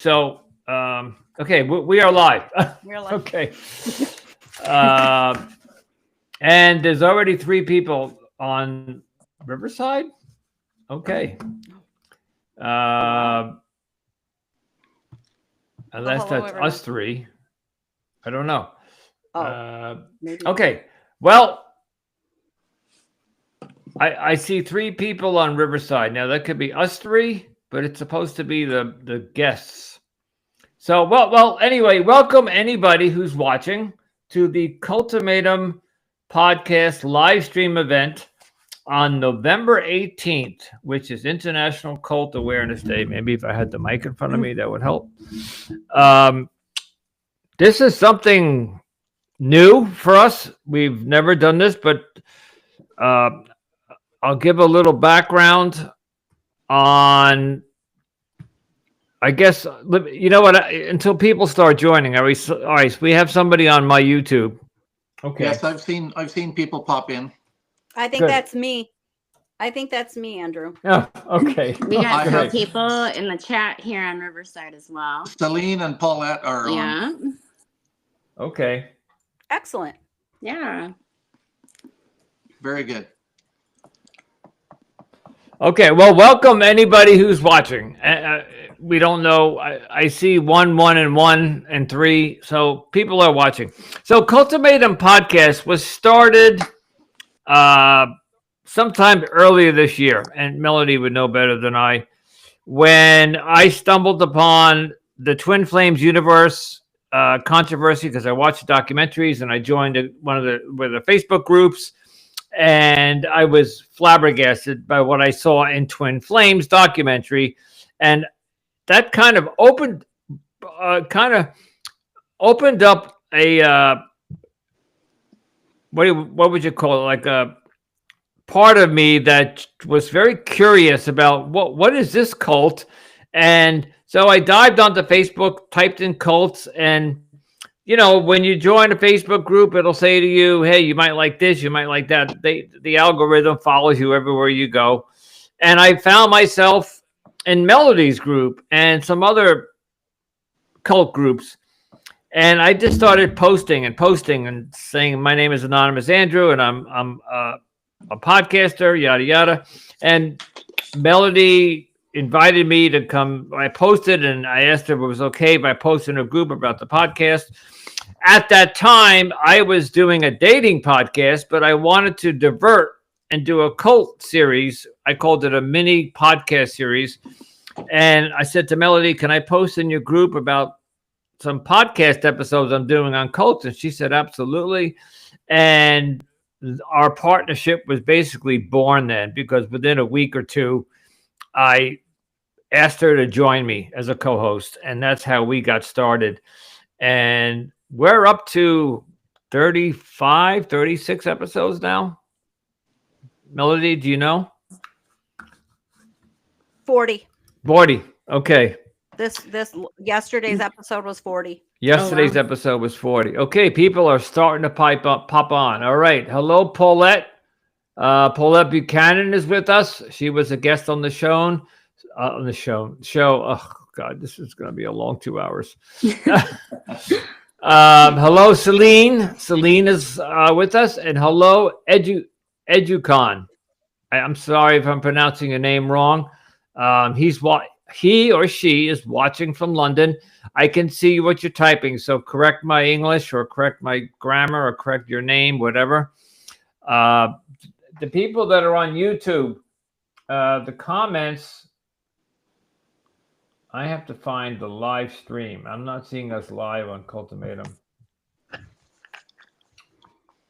So, okay, we are live. We're live. Okay. And there's already 3 people on Riverside. Okay. Unless hello, that's everyone. us 3. I don't know. Maybe. Okay. Well, I see 3 people on Riverside. Now that could be us 3, but it's supposed to be the guests. So, well. Anyway, welcome anybody who's watching to the Cultimatum podcast live stream event on November 18th, which is International Cult Awareness Day. Maybe if I had the mic in front of me, that would help. This is something new for us. We've never done this, but I'll give a little background on, I guess, you know what, until people start joining. All right, so we have somebody on my YouTube. Okay. Yes, I've seen people pop in. I think Good. that's me. I think that's me, Andrew. Oh, okay. We got some Great. people in the chat here on Riverside as well. Celine and Paulette are on. Yeah. Okay. Excellent. Yeah. Very good. Okay, well, welcome anybody who's watching. We don't know. I see 1, 1, and 1, and 3. So people are watching. So Cultimatum Podcast was started sometime earlier this year, and Melody would know better than I, when I stumbled upon the Twin Flames universe controversy because I watched documentaries and I joined one of the Facebook groups. And I was flabbergasted by what I saw in Twin Flames documentary, and that kind of opened up a what would you call it? Like a part of me that was very curious about what is this cult, and so I dived onto Facebook, typed in cults, and you know, when you join a Facebook group, it'll say to you, hey, you might like this, you might like that. The algorithm follows you everywhere you go. And I found myself in Melody's group and some other cult groups. And I just started posting and saying, my name is Anonymous Andrew, and I'm a podcaster, yada, yada. And Melody invited me to come. I posted and I asked her if it was okay if I posted in a group about the podcast. At that time, I was doing a dating podcast, but I wanted to divert and do a cult series. I called it a mini podcast series. And I said to Melody, can I post in your group about some podcast episodes I'm doing on cults? And she said, absolutely. And our partnership was basically born then, because within a week or 2, I asked her to join me as a co-host, and that's how we got started. And we're up to 35, 36 episodes now. Melody, do you know? 40. 40. Okay. This yesterday's episode was 40. Yesterday's episode was 40. Okay, people are starting to pop on. All right. Hello, Paulette. Paulette Buchanan is with us. She was a guest on the show. Oh God, this is going to be a long 2 hours. Hello, Celine. Celine is with us, and hello, Educon. I'm sorry if I'm pronouncing your name wrong. He or she is watching from London. I can see what you're typing, so correct my English or correct my grammar or correct your name, whatever. The people that are on YouTube, the comments. I have to find the live stream. I'm not seeing us live on Cultimatum.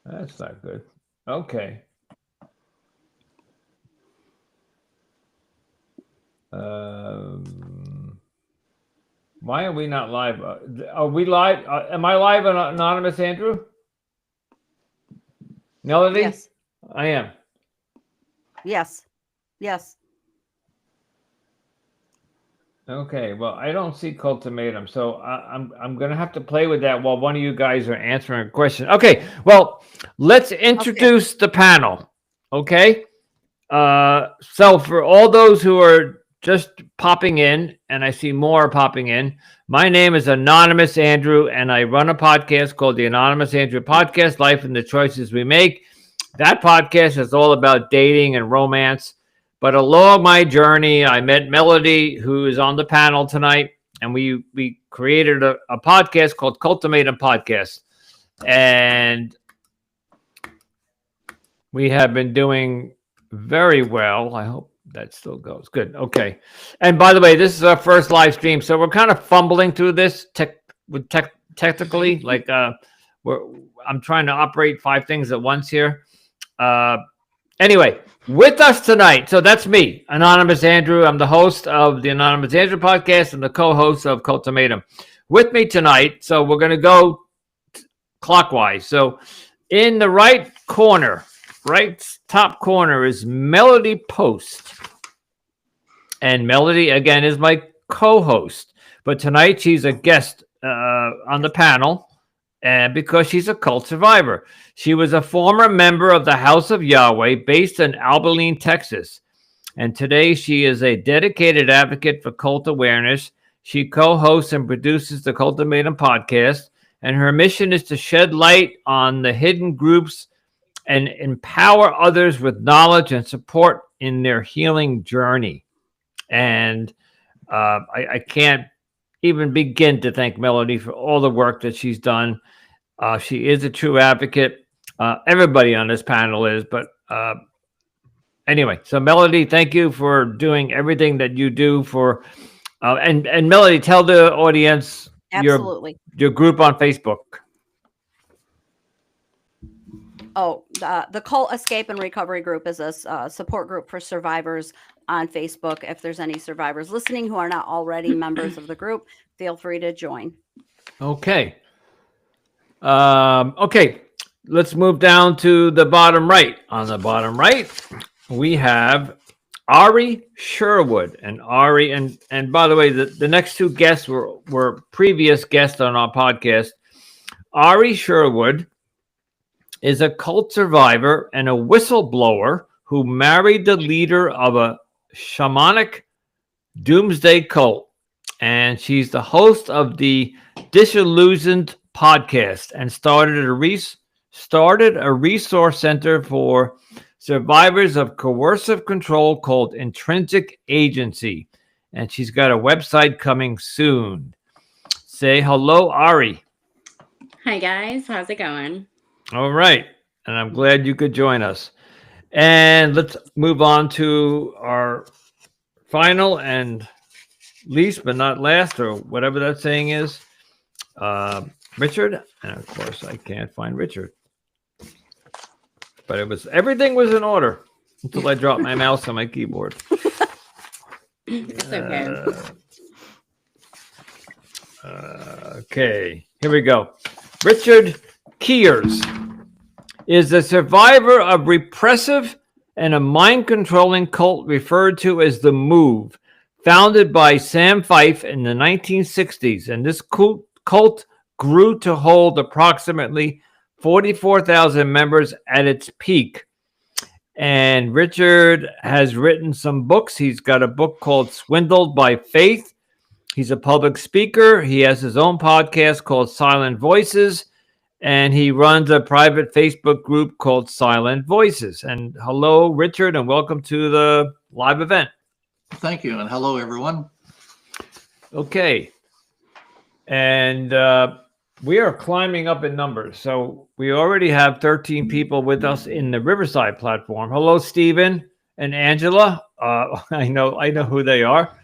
That's not good. Okay. Why are we not live? Are we live? Am I live on Anonymous Andrew? Melody? Yes. I am. Yes. Okay, well, I don't see Cultimatum, so I'm going to have to play with that while one of you guys are answering a question. Okay, well, let's introduce the panel, okay? So for all those who are just popping in, and I see more popping in, my name is Anonymous Andrew, and I run a podcast called the Anonymous Andrew Podcast, Life and the Choices We Make. That podcast is all about dating and romance. But along my journey, I met Melody, who is on the panel tonight, and we created a podcast called Cultimatum Podcast. And we have been doing very well. I hope that still goes. Good. Okay. And by the way, this is our first live stream, so we're kind of fumbling through this technically. Like I'm trying to operate 5 things at once here. Anyway, with us tonight, so that's me, Anonymous Andrew. I'm the host of the Anonymous Andrew podcast and the co-host of Cultimatum. With me tonight, so we're going to go clockwise. So in the right corner, right top corner is Melody Post. And Melody, again, is my co-host. But tonight she's a guest on the panel, and because she's a cult survivor. She was a former member of the House of Yahweh based in Abilene, Texas. And today she is a dedicated advocate for cult awareness. She co-hosts and produces the Cultimatum podcast. And her mission is to shed light on the hidden groups and empower others with knowledge and support in their healing journey. And I can't even begin to thank Melody for all the work that she's done. She is a true advocate. Everybody on this panel is, but anyway, so Melody, thank you for doing everything that you do for, and Melody, tell the audience Absolutely. your group on Facebook. Oh, the Cult Escape and Recovery Group is a support group for survivors on Facebook. If there's any survivors listening who are not already members of the group, feel free to join. Okay. Okay. Let's move down to the bottom right. On the bottom right, we have Ari Sherwood. And Ari, and by the way, the next 2 guests were previous guests on our podcast. Ari Sherwood is a cult survivor and a whistleblower who married the leader of a shamanic doomsday cult. And she's the host of the Disillusioned podcast and started a resource center for survivors of coercive control called Intrinsic Agency. And she's got a website coming soon. Say hello, Ari. Hi, guys. How's it going? All right. And I'm glad you could join us. And let's move on to our final and least but not last, or whatever that saying is, Richard. And of course, I can't find Richard. But everything was in order until I dropped my mouse on my keyboard. It's okay. Okay, here we go. Richard Keers is a survivor of repressive and a mind-controlling cult referred to as the Move, founded by Sam Fife in the 1960s. And this cult grew to hold approximately 44,000 members at its peak. And Richard has written some books. He's got a book called Swindled by Faith. He's a public speaker. He has his own podcast called Silent Voices. And he runs a private Facebook group called Silent Voices. And hello, Richard, and welcome to the live event. Thank you, and hello, everyone. Okay. And we are climbing up in numbers. So we already have 13 people with us in the Riverside platform. Hello, Stephen and Angela. I know who they are.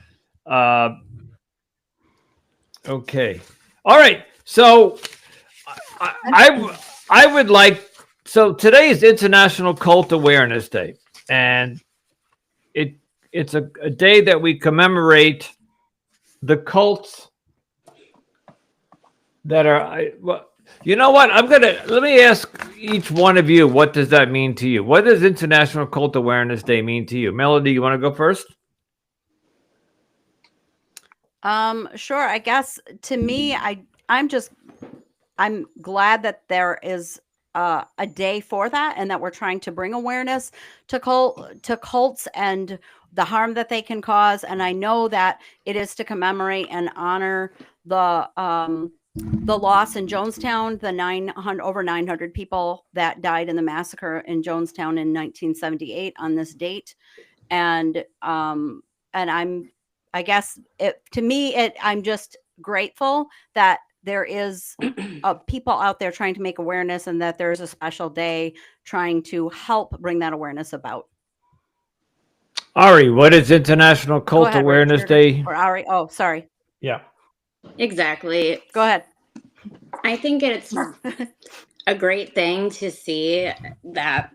Okay. All right. So I would like, so today is International Cult Awareness Day, and it's a day that we commemorate the cults that are, you know what? Let me ask each one of you, what does that mean to you? What does International Cult Awareness Day mean to you? Melody, you want to go first? Sure. I guess to me, I'm glad that there is a day for that, and that we're trying to bring awareness to cults and the harm that they can cause. And I know that it is to commemorate and honor the loss in Jonestown, the over 900 people that died in the massacre in Jonestown in 1978 on this date. And I guess I'm just grateful that there is people out there trying to make awareness, and that there's a special day trying to help bring that awareness about. Ari, what is International Cult Awareness Day? Or Ari, oh, sorry. Yeah. Exactly. Go ahead. I think it's a great thing to see that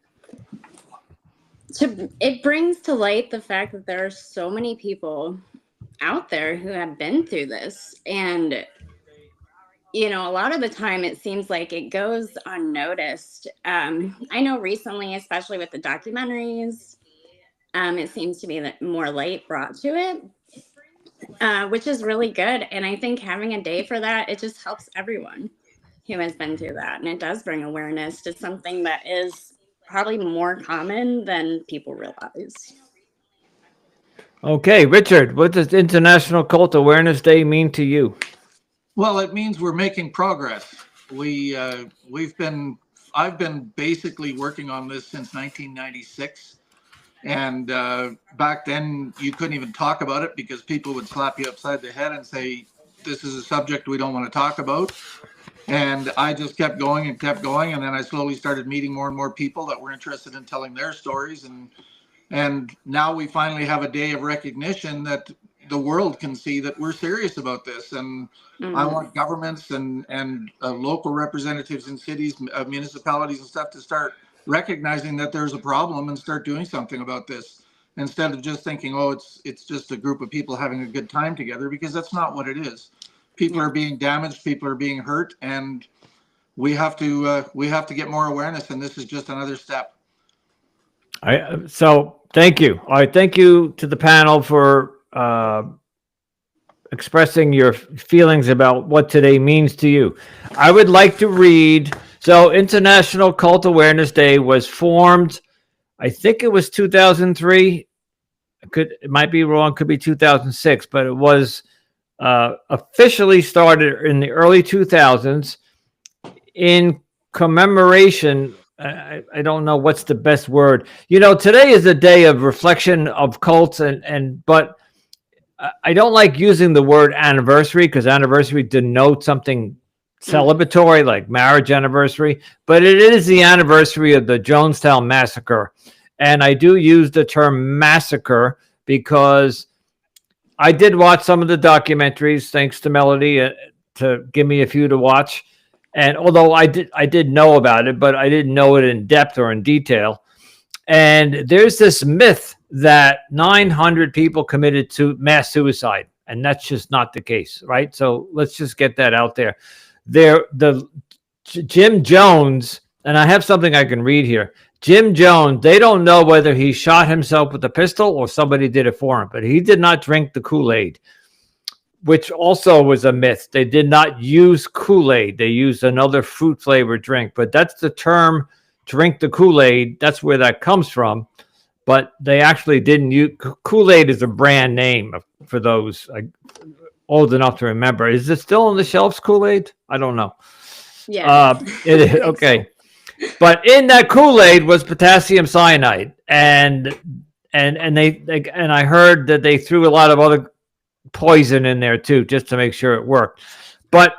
it brings to light the fact that there are so many people out there who have been through this. And, you know, a lot of the time it seems like it goes unnoticed. I know recently, especially with the documentaries, it seems to be that more light brought to it, which is really good. And I think having a day for that, it just helps everyone who has been through that. And it does bring awareness to something that is probably more common than people realize. Okay, Richard, what does International Cult Awareness Day mean to you? Well, it means we're making progress. I've been basically working on this since 1996. And back then you couldn't even talk about it because people would slap you upside the head and say, this is a subject we don't want to talk about. And I just kept going. And then I slowly started meeting more and more people that were interested in telling their stories. And now we finally have a day of recognition that the world can see that we're serious about this. And I want governments and local representatives in cities, municipalities and stuff to start recognizing that there's a problem and start doing something about this, instead of just thinking, oh, it's just a group of people having a good time together, because that's not what it is. People are being damaged, people are being hurt, and we have to get more awareness, and this is just another step. So thank you. All right, thank you to the panel for expressing your feelings about what today means to you. I would like to read. So International Cult Awareness Day was formed, I think it was 2003. It might be wrong, could be 2006, but it was officially started in the early 2000s in commemoration. I don't know what's the best word. You know, today is a day of reflection of cults, but I don't like using the word anniversary, because anniversary denotes something celebratory, like marriage anniversary, but it is the anniversary of the Jonestown massacre. And I do use the term massacre because I did watch some of the documentaries, thanks to Melody to give me a few to watch. And although I did know about it, but I didn't know it in depth or in detail. And there's this myth that 900 people committed to mass suicide, and that's just not the case, right? So let's just get that out there. Jim Jones, and I have something I can read here. Jim Jones, they don't know whether he shot himself with a pistol or somebody did it for him, but he did not drink the Kool-Aid, which also was a myth. They did not use Kool-Aid. They used another fruit-flavored drink, but that's the term, drink the Kool-Aid. That's where that comes from, but they actually didn't use Kool-Aid is a brand name for those old enough to remember. Is it still on the shelves, Kool-Aid? I don't know. Yeah. It is. Okay. But in that Kool-Aid was potassium cyanide. And I heard that they threw a lot of other poison in there too, just to make sure it worked. But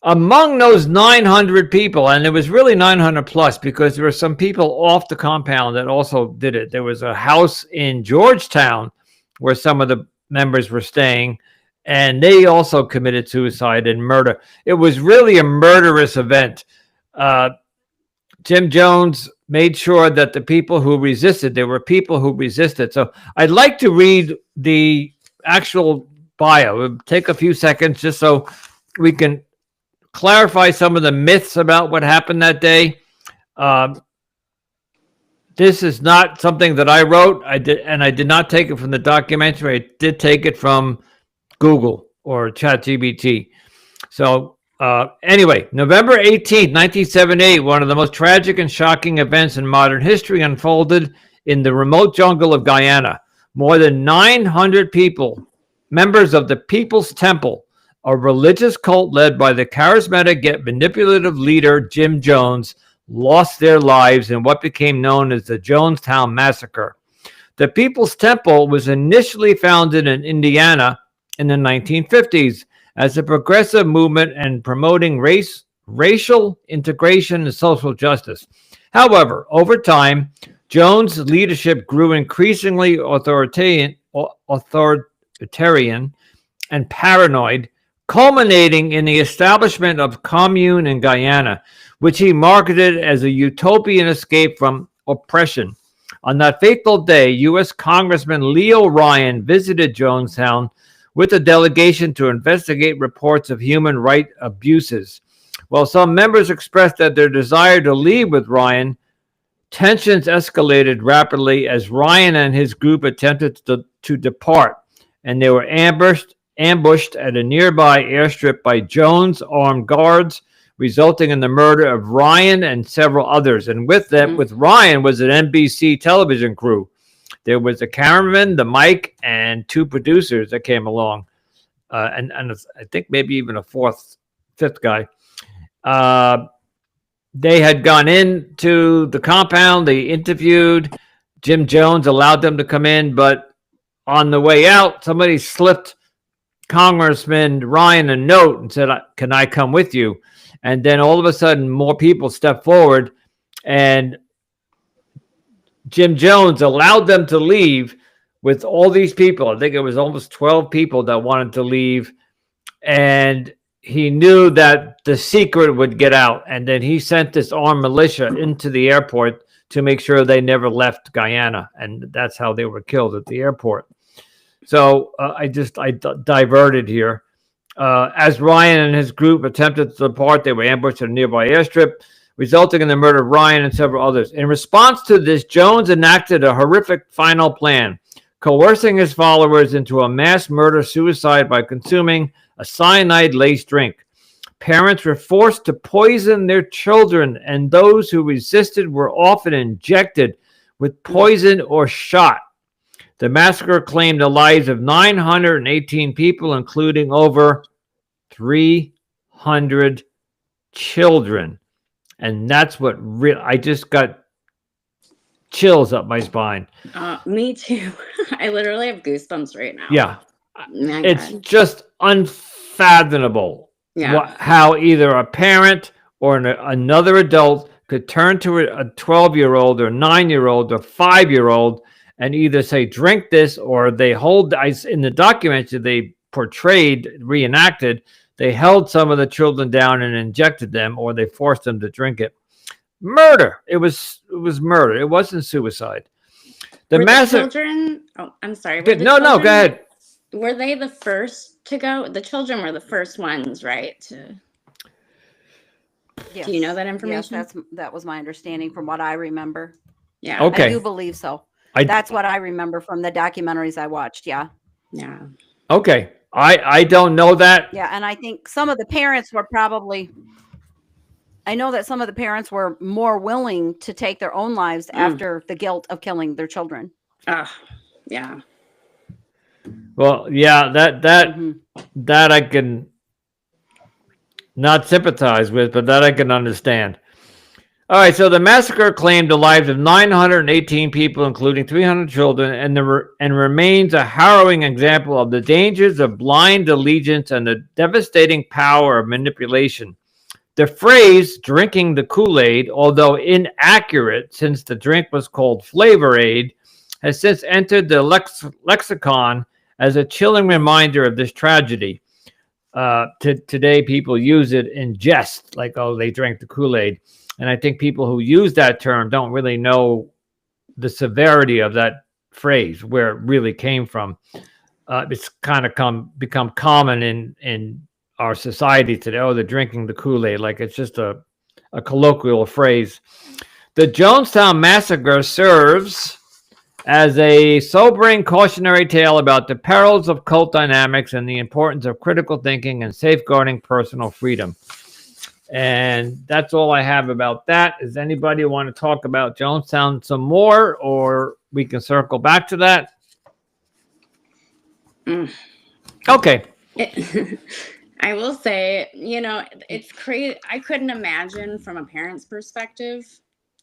among those 900 people, and it was really 900 plus, because there were some people off the compound that also did it. There was a house in Georgetown where some of the members were staying, and they also committed suicide and murder. It was really a murderous event. Jim Jones made sure that the people who resisted, there were people who resisted. So I'd like to read the actual bio. It'll take a few seconds just so we can clarify some of the myths about what happened that day. This is not something that I wrote. I did not take it from the documentary. I did take it from Google or ChatGPT. So anyway, November 18th, 1978, one of the most tragic and shocking events in modern history unfolded in the remote jungle of Guyana, more than 900 people, members of the People's Temple, a religious cult led by the charismatic yet manipulative leader Jim Jones, lost their lives in what became known as the Jonestown Massacre. The People's Temple was initially founded in Indiana in the 1950s as a progressive movement and promoting racial integration and social justice. However, over time, Jones' leadership grew increasingly authoritarian and paranoid, culminating in the establishment of Commune in Guyana, which he marketed as a utopian escape from oppression. On that fateful day, U.S. Congressman Leo Ryan visited Jonestown with a delegation to investigate reports of human rights abuses. While some members expressed that their desire to leave with Ryan, tensions escalated rapidly as Ryan and his group attempted to depart, and they were ambushed at a nearby airstrip by Jones' armed guards, resulting in the murder of Ryan and several others. And with them, with Ryan, was an NBC television crew. There was a cameraman, the mic, and two producers that came along, and I think maybe even a fifth guy. They had gone into the compound. They interviewed. Jim Jones allowed them to come in, but on the way out, somebody slipped Congressman Ryan a note and said, "Can I come with you?" And then all of a sudden, more people stepped forward, and Jim Jones allowed them to leave with all these people. I think it was almost 12 people that wanted to leave. And he knew that the secret would get out. And then he sent this armed militia into the airport to make sure they never left Guyana. And that's how they were killed at the airport. So I diverted here. As Ryan and his group attempted to depart, they were ambushed at a nearby airstrip, resulting in the murder of Ryan and several others. In response to this, Jones enacted a horrific final plan, coercing his followers into a mass murder-suicide by consuming a cyanide-laced drink. Parents were forced to poison their children, and those who resisted were often injected with poison or shot. The massacre claimed the lives of 918 people, including over 300 children. And that's what I just got chills up my spine. Me too. I literally have goosebumps right now. Yeah. My It's God. just unfathomable how either a parent or another adult could turn to a 12-year-old or 9-year-old or 5-year-old and either say, drink this, or they hold, in the documentary they reenacted, they held some of the children down and injected them, or they forced them to drink it. Murder. It was murder. It wasn't suicide. The children, oh, I'm sorry. No, go ahead. Were they the first to go? The children were the first ones, right? Yes. Do you know that information? Yes, that was my understanding from what I remember. Yeah. Okay. I do believe so. That's what I remember from the documentaries I watched. Yeah. Yeah. Okay. I don't know that. Yeah. And I think some of the parents were I know that some of the parents were more willing to take their own lives after the guilt of killing their children. Yeah. Well, yeah, that I can not sympathize with, but that I can understand. All right, so the massacre claimed the lives of 918 people, including 300 children, and remains a harrowing example of the dangers of blind allegiance and the devastating power of manipulation. The phrase "drinking the Kool-Aid," although inaccurate since the drink was called Flavor Aid, has since entered the lexicon as a chilling reminder of this tragedy. Today, people use it in jest, like, oh, they drank the Kool-Aid. And I think people who use that term don't really know the severity of that phrase, where it really came from. It's kind of become common in our society today. Oh, they're drinking the Kool-Aid, like it's just a colloquial phrase. The Jonestown Massacre serves as a sobering cautionary tale about the perils of cult dynamics and the importance of critical thinking and safeguarding personal freedom. And that's all I have about that. Does anybody want to talk about Jonestown some more, or we can circle back to that? Mm. Okay. I will say, it's crazy. I couldn't imagine from a parent's perspective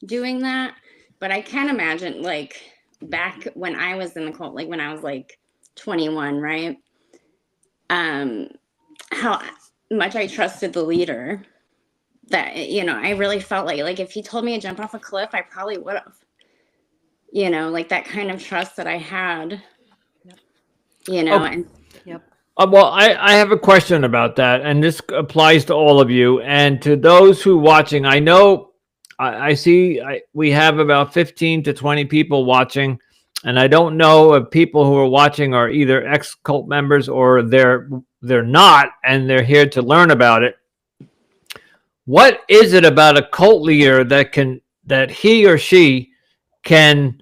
doing that, but I can imagine, like, back when I was in the cult, like when I was like 21, right? How much I trusted the leader, that, I really felt like if he told me to jump off a cliff, I probably would have, like that kind of trust that I had, Oh. and Well, I have a question about that, and this applies to all of you and to those who are watching. I know I see we have about 15 to 20 people watching, and I don't know if people who are watching are either ex-cult members or they're not, and they're here to learn about it. What is it about a cult leader that he or she can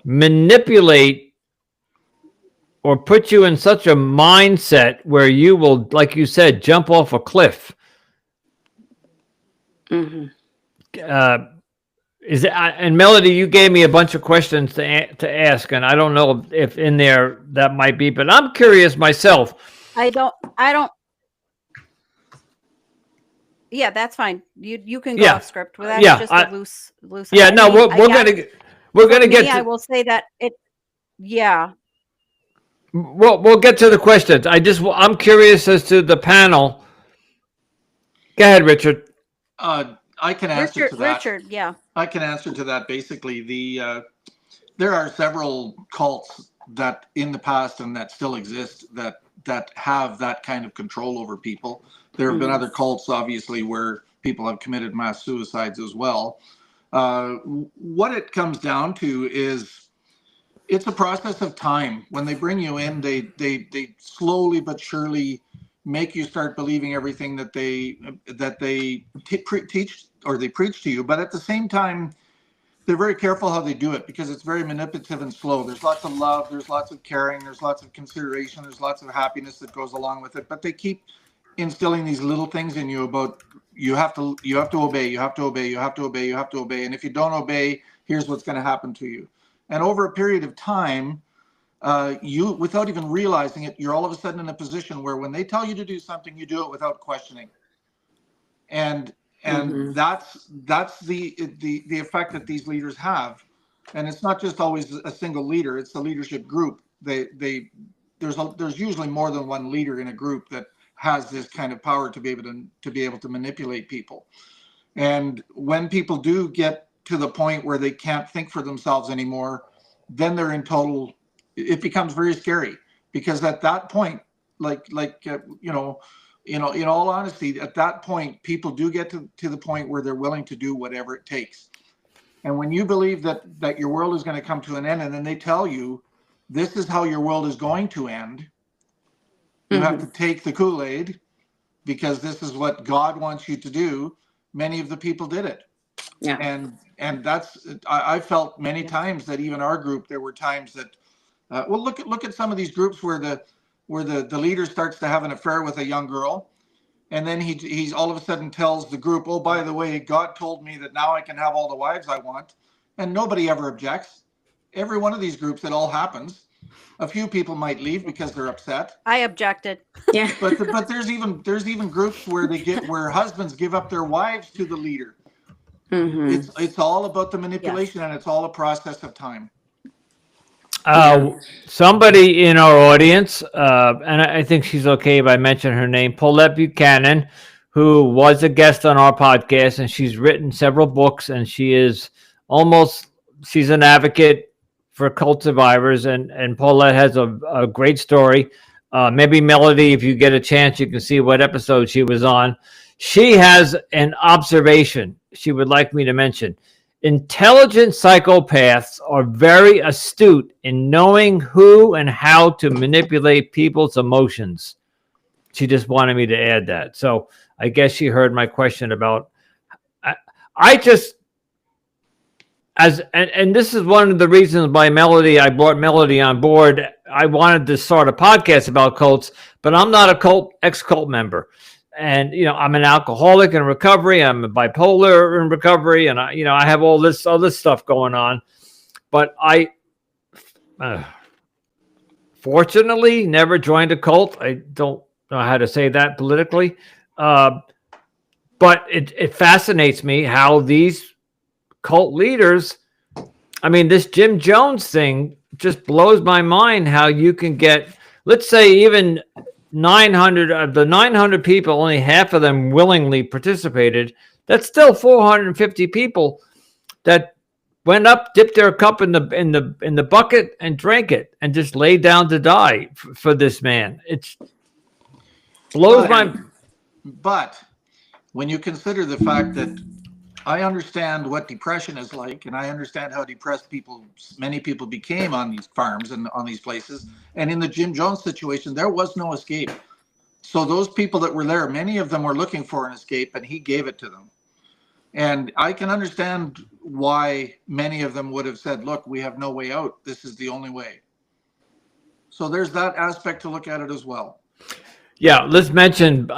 manipulate or put you in such a mindset where you will, like you said, jump off a cliff? Mm-hmm. Is it, and Melody, you gave me a bunch of questions to ask, and I don't know if in there that might be, but I'm curious myself. I don't. Yeah, that's fine. You can go off script with that. Yeah, It's just a loose. Yeah, no, we're gonna get. I will say that it. Yeah. We'll get to the questions. I'm curious as to the panel. Go ahead, Richard. I can answer to that. Richard, yeah. I can answer to that. Basically, there are several cults that in the past and that still exist that have that kind of control over people. There have been other cults, obviously, where people have committed mass suicides as well. What it comes down to is it's a process of time. When they bring you in, they slowly but surely make you start believing everything that they teach or they preach to you. But at the same time, they're very careful how they do it because it's very manipulative and slow. There's lots of love, there's lots of caring, there's lots of consideration, there's lots of happiness that goes along with it. But they keep instilling these little things in you about you have to obey, you have to obey, you have to obey, you have to obey. And if you don't obey, here's what's going to happen to you. And over a period of time, you, without even realizing it, you're all of a sudden in a position where when they tell you to do something, you do it without questioning. And that's the effect that these leaders have. And it's not just always a single leader; it's the leadership group. There's usually more than one leader in a group that has this kind of power to be able to manipulate people. And when people do get to the point where they can't think for themselves anymore, then they're in total. It becomes very scary because at that point, in all honesty, at that point, people do get to the point where they're willing to do whatever it takes. And when you believe that your world is going to come to an end, and then they tell you this is how your world is going to end, you have to take the Kool-Aid because this is what God wants you to do. Many of the people did it. Yeah. And that's, I felt many times that even our group, there were times that, look at some of these groups where the leader starts to have an affair with a young girl, and then he's all of a sudden tells the group, oh, by the way, God told me that now I can have all the wives I want, and nobody ever objects. Every one of these groups, it all happens. A few people might leave because they're upset. I objected. Yeah. But there's even groups where husbands give up their wives to the leader. It's all about the manipulation, and it's all a process of time. Somebody in our audience, and I think she's okay if I mention her name, Paulette Buchanan, who was a guest on our podcast, and she's written several books, and she's an advocate for cult survivors, and Paulette has a great story. Maybe Melody, if you get a chance, you can see what episode she was on. She has an observation she would like me to mention. Intelligent psychopaths are very astute in knowing who and how to manipulate people's emotions. She just wanted me to add that. So I guess she heard my question about, and this is one of the reasons why I brought Melody on board. I wanted to start a podcast about cults, but I'm not a ex-cult member. And, I'm an alcoholic in recovery. I'm a bipolar in recovery. And I have all this other stuff going on, but fortunately never joined a cult. I don't know how to say that politically. But it fascinates me how these cult leaders, I mean, this Jim Jones thing just blows my mind how you can get, let's say, even 900 of the 900 people, only half of them willingly participated. That's still 450 people that went up, dipped their cup in the bucket and drank it and just laid down to die for this man. It blows my. But when you consider the fact that I understand what depression is like, and I understand how depressed many people became on these farms and on these places. And in the Jim Jones situation, there was no escape. So those people that were there, many of them were looking for an escape, and he gave it to them. And I can understand why many of them would have said, look, we have no way out. This is the only way. So there's that aspect to look at it as well. Yeah, let's mention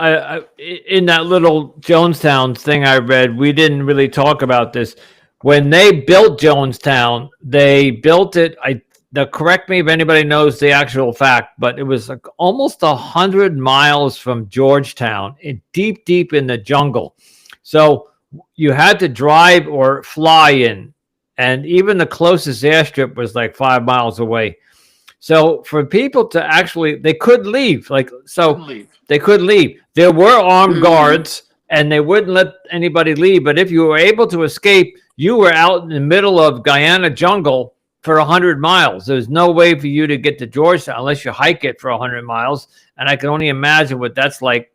in that little Jonestown thing I read, we didn't really talk about this. When they built Jonestown, they built it. Now correct me if anybody knows the actual fact, but it was like almost 100 miles from Georgetown, deep in the jungle. So you had to drive or fly in, and even the closest airstrip was like 5 miles away. So for people to actually, they could leave. They could leave. There were armed guards, and they wouldn't let anybody leave. But if you were able to escape, you were out in the middle of Guyana jungle for 100 miles. There's no way for you to get to Georgetown unless you hike it for 100 miles. And I can only imagine what that's like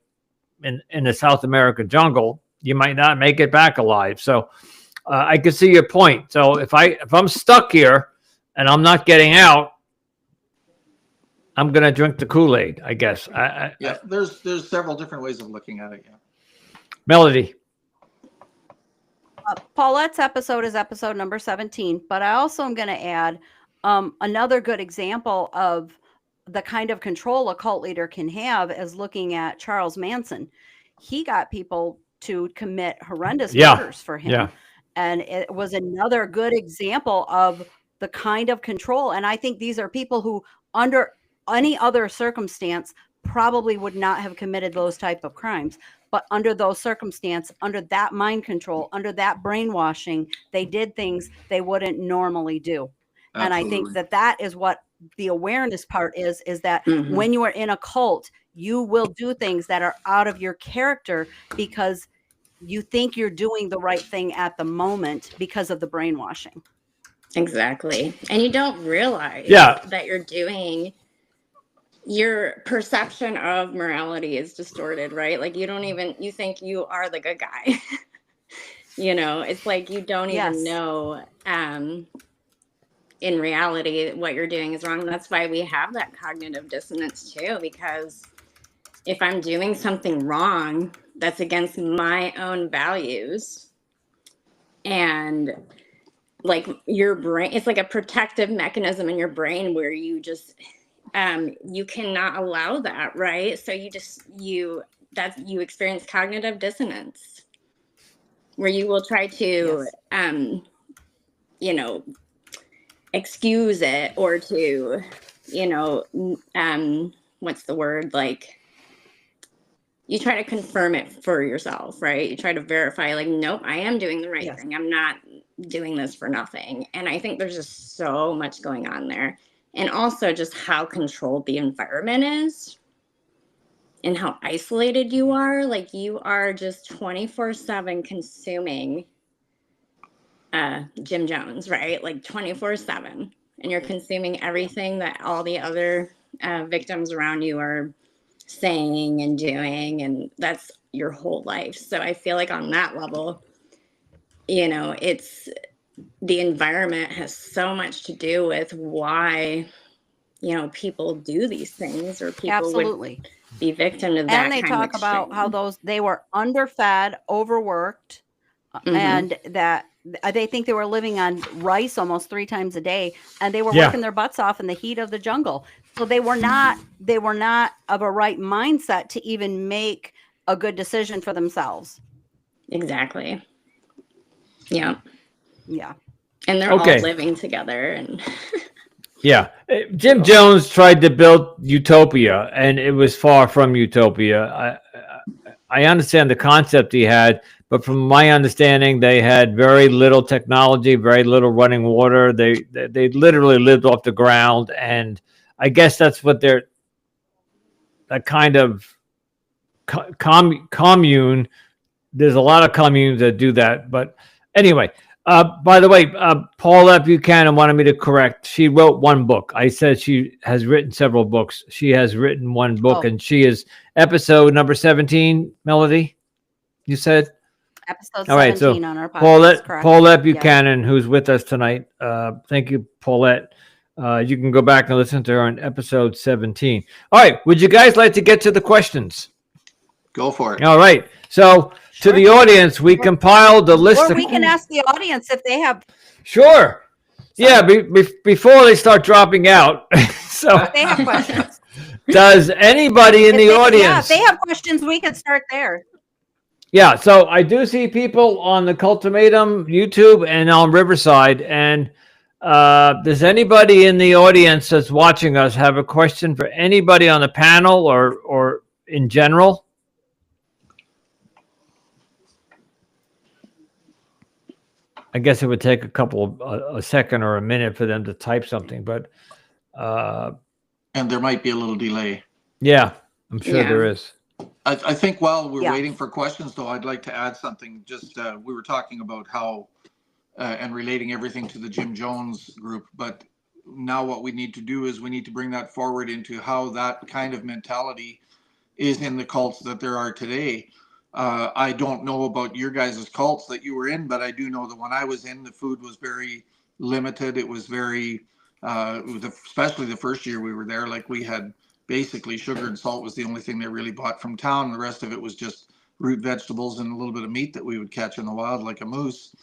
in the South American jungle. You might not make it back alive. So I can see your point. So if I'm stuck here and I'm not getting out, I'm going to drink the Kool-Aid, I guess. Yeah, there's several different ways of looking at it. Yeah. Melody. Paulette's episode is episode number 17, but I also am going to add another good example of the kind of control a cult leader can have is looking at Charles Manson. He got people to commit horrendous murders for him. Yeah. And it was another good example of the kind of control. And I think these are people who under any other circumstance probably would not have committed those type of crimes. But under those circumstances, under that mind control, under that brainwashing, they did things they wouldn't normally do. Absolutely. And I think that is what the awareness part is that when you are in a cult, you will do things that are out of your character because you think you're doing the right thing at the moment because of the brainwashing. Exactly. And you don't realize that you're doing, your perception of morality is distorted, right? Like you think you are the good guy. It's like you don't even know in reality what you're doing is wrong. That's why we have that cognitive dissonance too, because if I'm doing something wrong that's against my own values, and like your brain, it's like a protective mechanism in your brain where you just you cannot allow that, right? So you experience cognitive dissonance where you will try to excuse it or to what's the word, like you try to confirm it for yourself, right? You try to verify, like, nope, I am doing the right thing. I'm not doing this for nothing. And I think there's just so much going on there. And also just how controlled the environment is and how isolated you are. Like you are just 24/7 consuming Jim Jones, right? Like 24/7. And you're consuming everything that all the other victims around you are saying and doing, and that's your whole life. So I feel like on that level, it's the environment has so much to do with why people do these things, or people would be victim to that. And they talk about how they were underfed, overworked, and that they think they were living on rice almost 3 times a day, and they were working their butts off in the heat of the jungle. So they were not of a right mindset to even make a good decision for themselves. Exactly. Yeah. Yeah. And they're all living together. And Yeah. Jim Jones tried to build utopia, and it was far from utopia. I understand the concept he had, but from my understanding, they had very little technology, very little running water. They literally lived off the ground, and I guess that's what they're that kind of commune. There's a lot of communes that do that, but anyway. By the way, Paulette Buchanan wanted me to correct. She wrote one book. I said she has written several books. She has written one book, and she is episode number 17. Melody, you said? Episode All right, 17 so on our podcast. Paulette Buchanan, who's with us tonight. Thank you, Paulette. You can go back and listen to her on episode 17. All right, would you guys like to get to the questions? Go for it. All right, so to the audience, we compiled a list Or of... we can ask the audience if they have. Sure. Yeah, before they start dropping out. So, If they have questions. does anybody in the audience? Yeah, if they have questions, we can start there. Yeah, so I do see people on the Cultimatum YouTube and on Riverside. And does anybody in the audience that's watching us have a question for anybody on the panel or in general? I guess it would take a second or a minute for them to type something, but And there might be a little delay. yeah, I'm sure Yeah. there is. I think while we're Yeah. waiting for questions, though, I'd like to add something. Just we were talking about how and relating everything to the Jim Jones group, but now what we need to do is we need to bring that forward into how that kind of mentality is in the cults that there are today. I don't know about your guys' cults that you were in, but I do know that when I was in, the food was very limited. It was very, especially the first year we were there, like we had basically sugar and salt was the only thing they really bought from town. The rest of it was just root vegetables and a little bit of meat that we would catch in the wild, like a moose.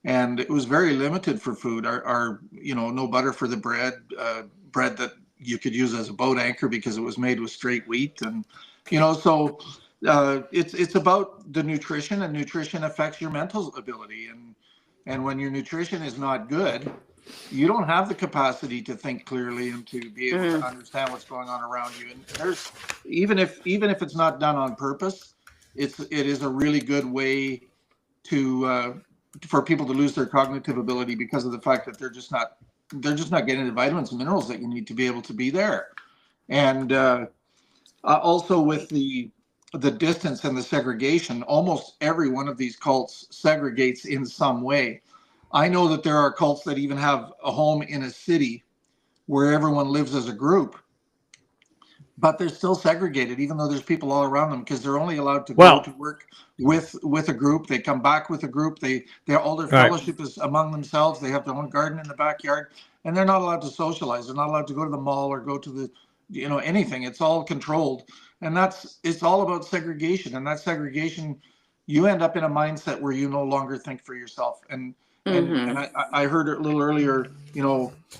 And it was very limited for food. Our no butter for the bread, bread that you could use as a boat anchor because it was made with straight wheat. And, so it's about the nutrition, and nutrition affects your mental ability. And when your nutrition is not good, you don't have the capacity to think clearly and to be able to understand what's going on around you. And there's even if it's not done on purpose, it is a really good way to for people to lose their cognitive ability because of the fact that they're just not getting the vitamins and minerals that you need to be able to be there. And also with the distance and the segregation, almost every one of these cults segregates in some way. I know that there are cults that even have a home in a city where everyone lives as a group, but they're still segregated, even though there's people all around them, because they're only allowed to go to work with a group. They come back with a group. They're all their fellowship is among themselves. They have their own garden in the backyard, and they're not allowed to socialize. They're not allowed to go to the mall or go to the, anything. It's all controlled. And it's all about segregation. And that segregation, you end up in a mindset where you no longer think for yourself. And I heard it a little earlier,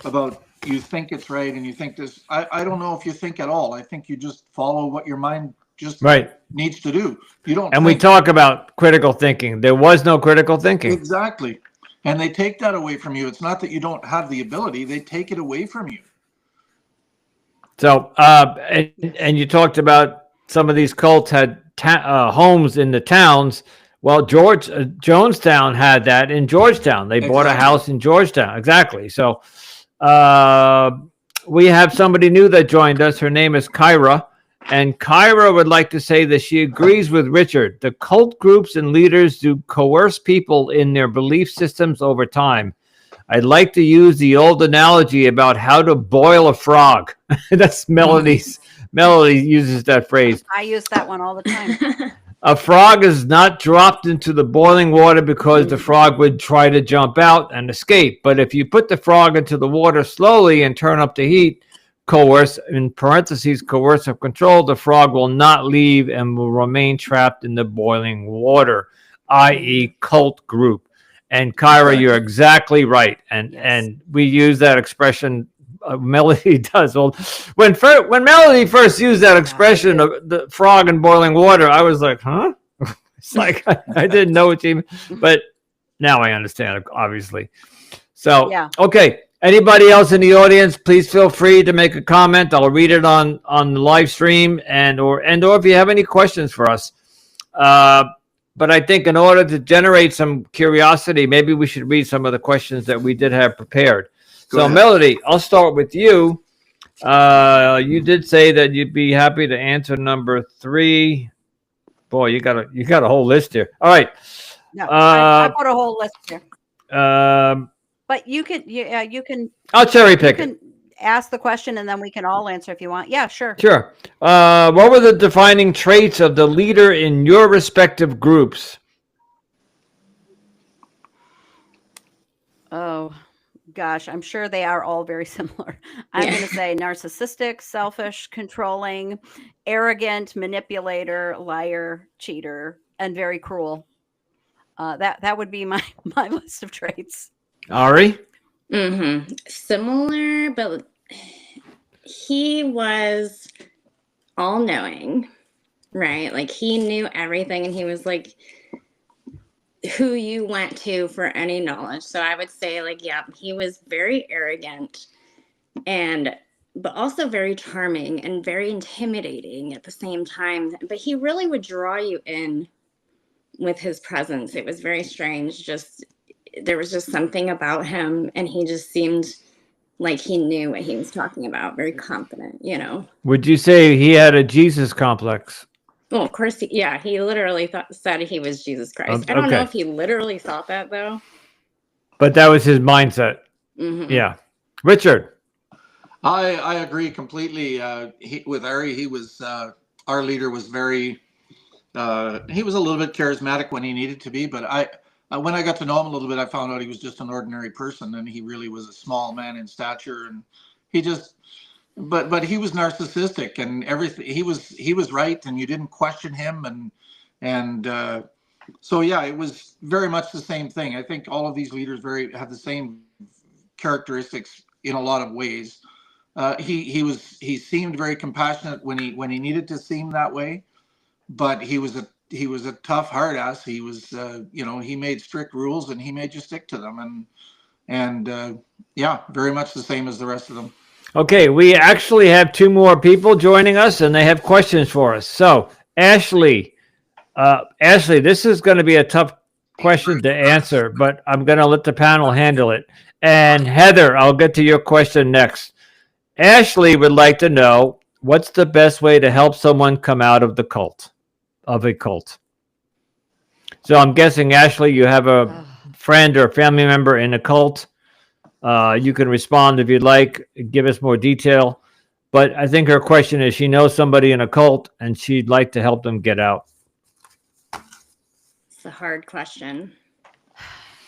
about you think it's right and you think this. I don't know if you think at all. I think you just follow what your mind just needs to do. You don't. And we talk about critical thinking. There was no critical thinking. Exactly. And they take that away from you. It's not that you don't have the ability. They take it away from you. So, and you talked about some of these cults had homes in the towns. Well, Jonestown had that in Georgetown. They bought a house in Georgetown. Exactly. So we have somebody new that joined us. Her name is Kyra. And Kyra would like to say that she agrees with Richard. The cult groups and leaders do coerce people in their belief systems over time. I'd like to use the old analogy about how to boil a frog. That's Melody's. Melody uses that phrase. I use that one all the time. A frog is not dropped into the boiling water because the frog would try to jump out and escape. But if you put the frog into the water slowly and turn up the heat, coercive control, the frog will not leave and will remain trapped in the boiling water, i.e. cult group. And Kyra, you're exactly right. And we use that expression. Melody does. Well, when Melody first used that expression of the frog in boiling water, I was like, huh? It's like I didn't know what she meant, but now I understand, obviously. So, okay. Anybody else in the audience, please feel free to make a comment. I'll read it on the live stream or if you have any questions for us. But I think in order to generate some curiosity, maybe we should read some of the questions that we did have prepared. Go So ahead. Melody, I'll start with you. You did say that you'd be happy to answer number 3. Boy, you got a whole list here. All right. No, I put a whole list here. Um, But you can I'll cherry you pick it. can ask the question and then we can all answer if you want. Yeah, sure. Sure. What were the defining traits of the leader in your respective groups? Oh, gosh, I'm sure they are all very similar. I'm Yeah. going to say narcissistic, selfish, controlling, arrogant, manipulator, liar, cheater, and very cruel. That would be my list of traits. Ari? Similar, but he was all knowing, right? Like he knew everything and he was like who you went to for any knowledge. So I would say like, yeah, he was very arrogant but also very charming and very intimidating at the same time. But he really would draw you in with his presence. It was very strange. There was just something about him and he just seemed like he knew what he was talking about, very confident, Would you say he had a Jesus complex? Well, of course, he literally said he was Jesus Christ. I don't know okay. if he literally thought that, though. But that was his mindset. Yeah. Richard? I agree completely. With Ari, he was our leader. Was very he was a little bit charismatic when he needed to be, but when I got to know him a little bit, I found out he was just an ordinary person, and he really was a small man in stature, and he just. But he was narcissistic, and everything he was right, and you didn't question him, and so yeah, it was very much the same thing. I think all of these leaders have the same characteristics in a lot of ways. He seemed very compassionate when he needed to seem that way, but he was a tough hard ass. He was he made strict rules and he made you stick to them, and yeah, very much the same as the rest of them. Okay, we actually have 2 more people joining us, and they have questions for us. So, Ashley, this is going to be a tough question to answer, but I'm going to let the panel handle it. And Heather, I'll get to your question next. Ashley would like to know, what's the best way to help someone come out of a cult? So I'm guessing, Ashley, you have a friend or a family member in a cult. You can respond if you'd like, give us more detail. But I think her question is she knows somebody in a cult and she'd like to help them get out. It's a hard question.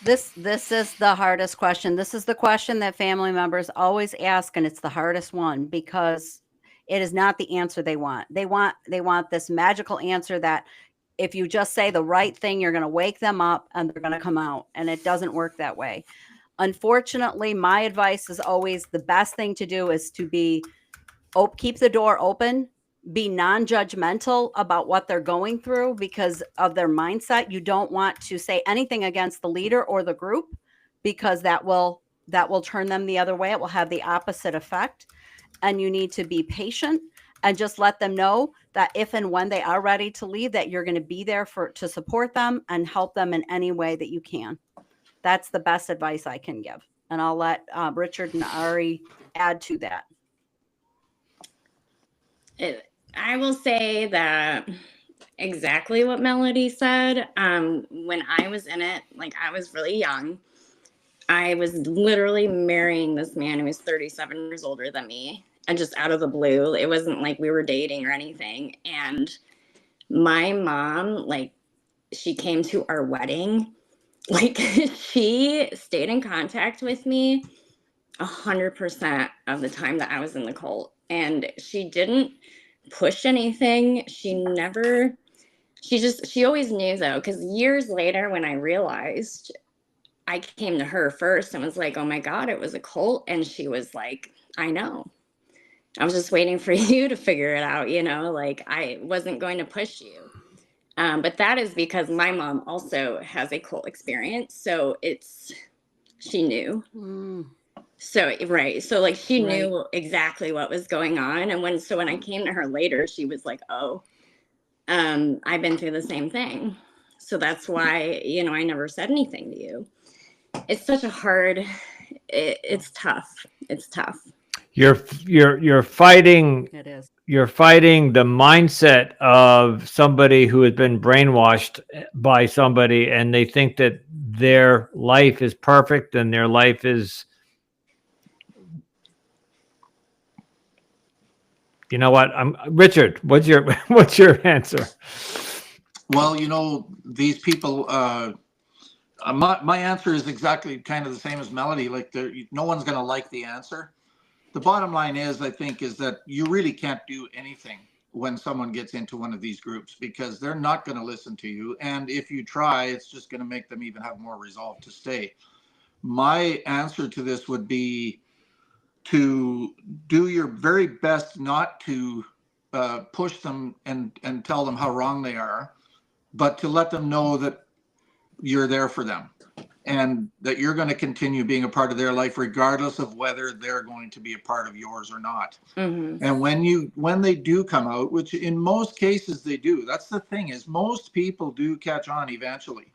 This is the hardest question. This is the question that family members always ask, and it's the hardest one because it is not the answer they want. They want this magical answer that if you just say the right thing, you're going to wake them up and they're going to come out, and it doesn't work that way. Unfortunately, my advice is always the best thing to do is to keep the door open, be non-judgmental about what they're going through because of their mindset. You don't want to say anything against the leader or the group because that will turn them the other way. It will have the opposite effect. And you need to be patient and just let them know that if and when they are ready to leave, that you're going to be there to support them and help them in any way that you can. That's the best advice I can give. And I'll let Richard and Ari add to that. I will say that exactly what Melody said. When I was in it, like I was really young, I was literally marrying this man who was 37 years older than me, and just out of the blue. It wasn't like we were dating or anything. And my mom, like, she came to our wedding. Like, she stayed in contact with me 100% of the time that I was in the cult. And she didn't push anything. She always knew, though, because years later when I realized, I came to her first and was like, oh my God, it was a cult. And she was like, I know. I was just waiting for you to figure it out, like I wasn't going to push you. But that is because my mom also has a cult experience. So she knew. So, right. So like she Right. knew exactly what was going on. And when I came to her later, she was like, oh, I've been through the same thing. So that's why, I never said anything to you. It's such a hard, it's tough. It's tough. You're fighting It is. you're fighting the mindset of somebody who has been brainwashed by somebody, and they think that their life is perfect and their life is, you know what? I'm Richard. What's your what's your answer? Well, these people, my answer is exactly kind of the same as Melody. Like, no one's going to like the answer. The bottom line is, I think, is that you really can't do anything when someone gets into one of these groups, because they're not going to listen to you. And if you try, it's just going to make them even have more resolve to stay. My answer to this would be to do your very best not to push them and tell them how wrong they are, but to let them know that you're there for them and that you're going to continue being a part of their life regardless of whether they're going to be a part of yours or not. Mm-hmm. And when they do come out, which in most cases they do, that's the thing, is most people do catch on eventually.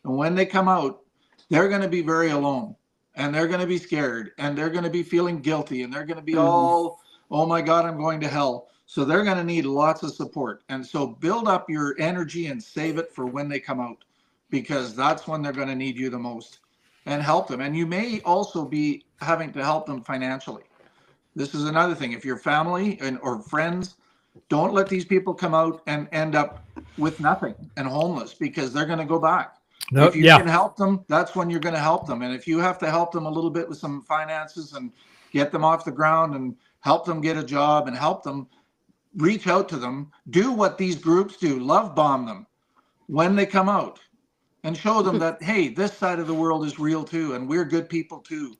And when they come out, they're going to be very alone, and they're going to be scared, and they're going to be feeling guilty, and they're going to be all, oh my God, I'm going to hell. So they're going to need lots of support. And so build up your energy and save it for when they come out, because that's when they're going to need you the most, and help them. And you may also be having to help them financially. This is another thing. If your family or friends, don't let these people come out and end up with nothing and homeless, because they're going to go back. No, If you can help them, that's when you're going to help them. And if you have to help them a little bit with some finances and get them off the ground and help them get a job and help them, reach out to them, do what these groups do, love bomb them when they come out, and show them that, hey, this side of the world is real too, and we're good people too,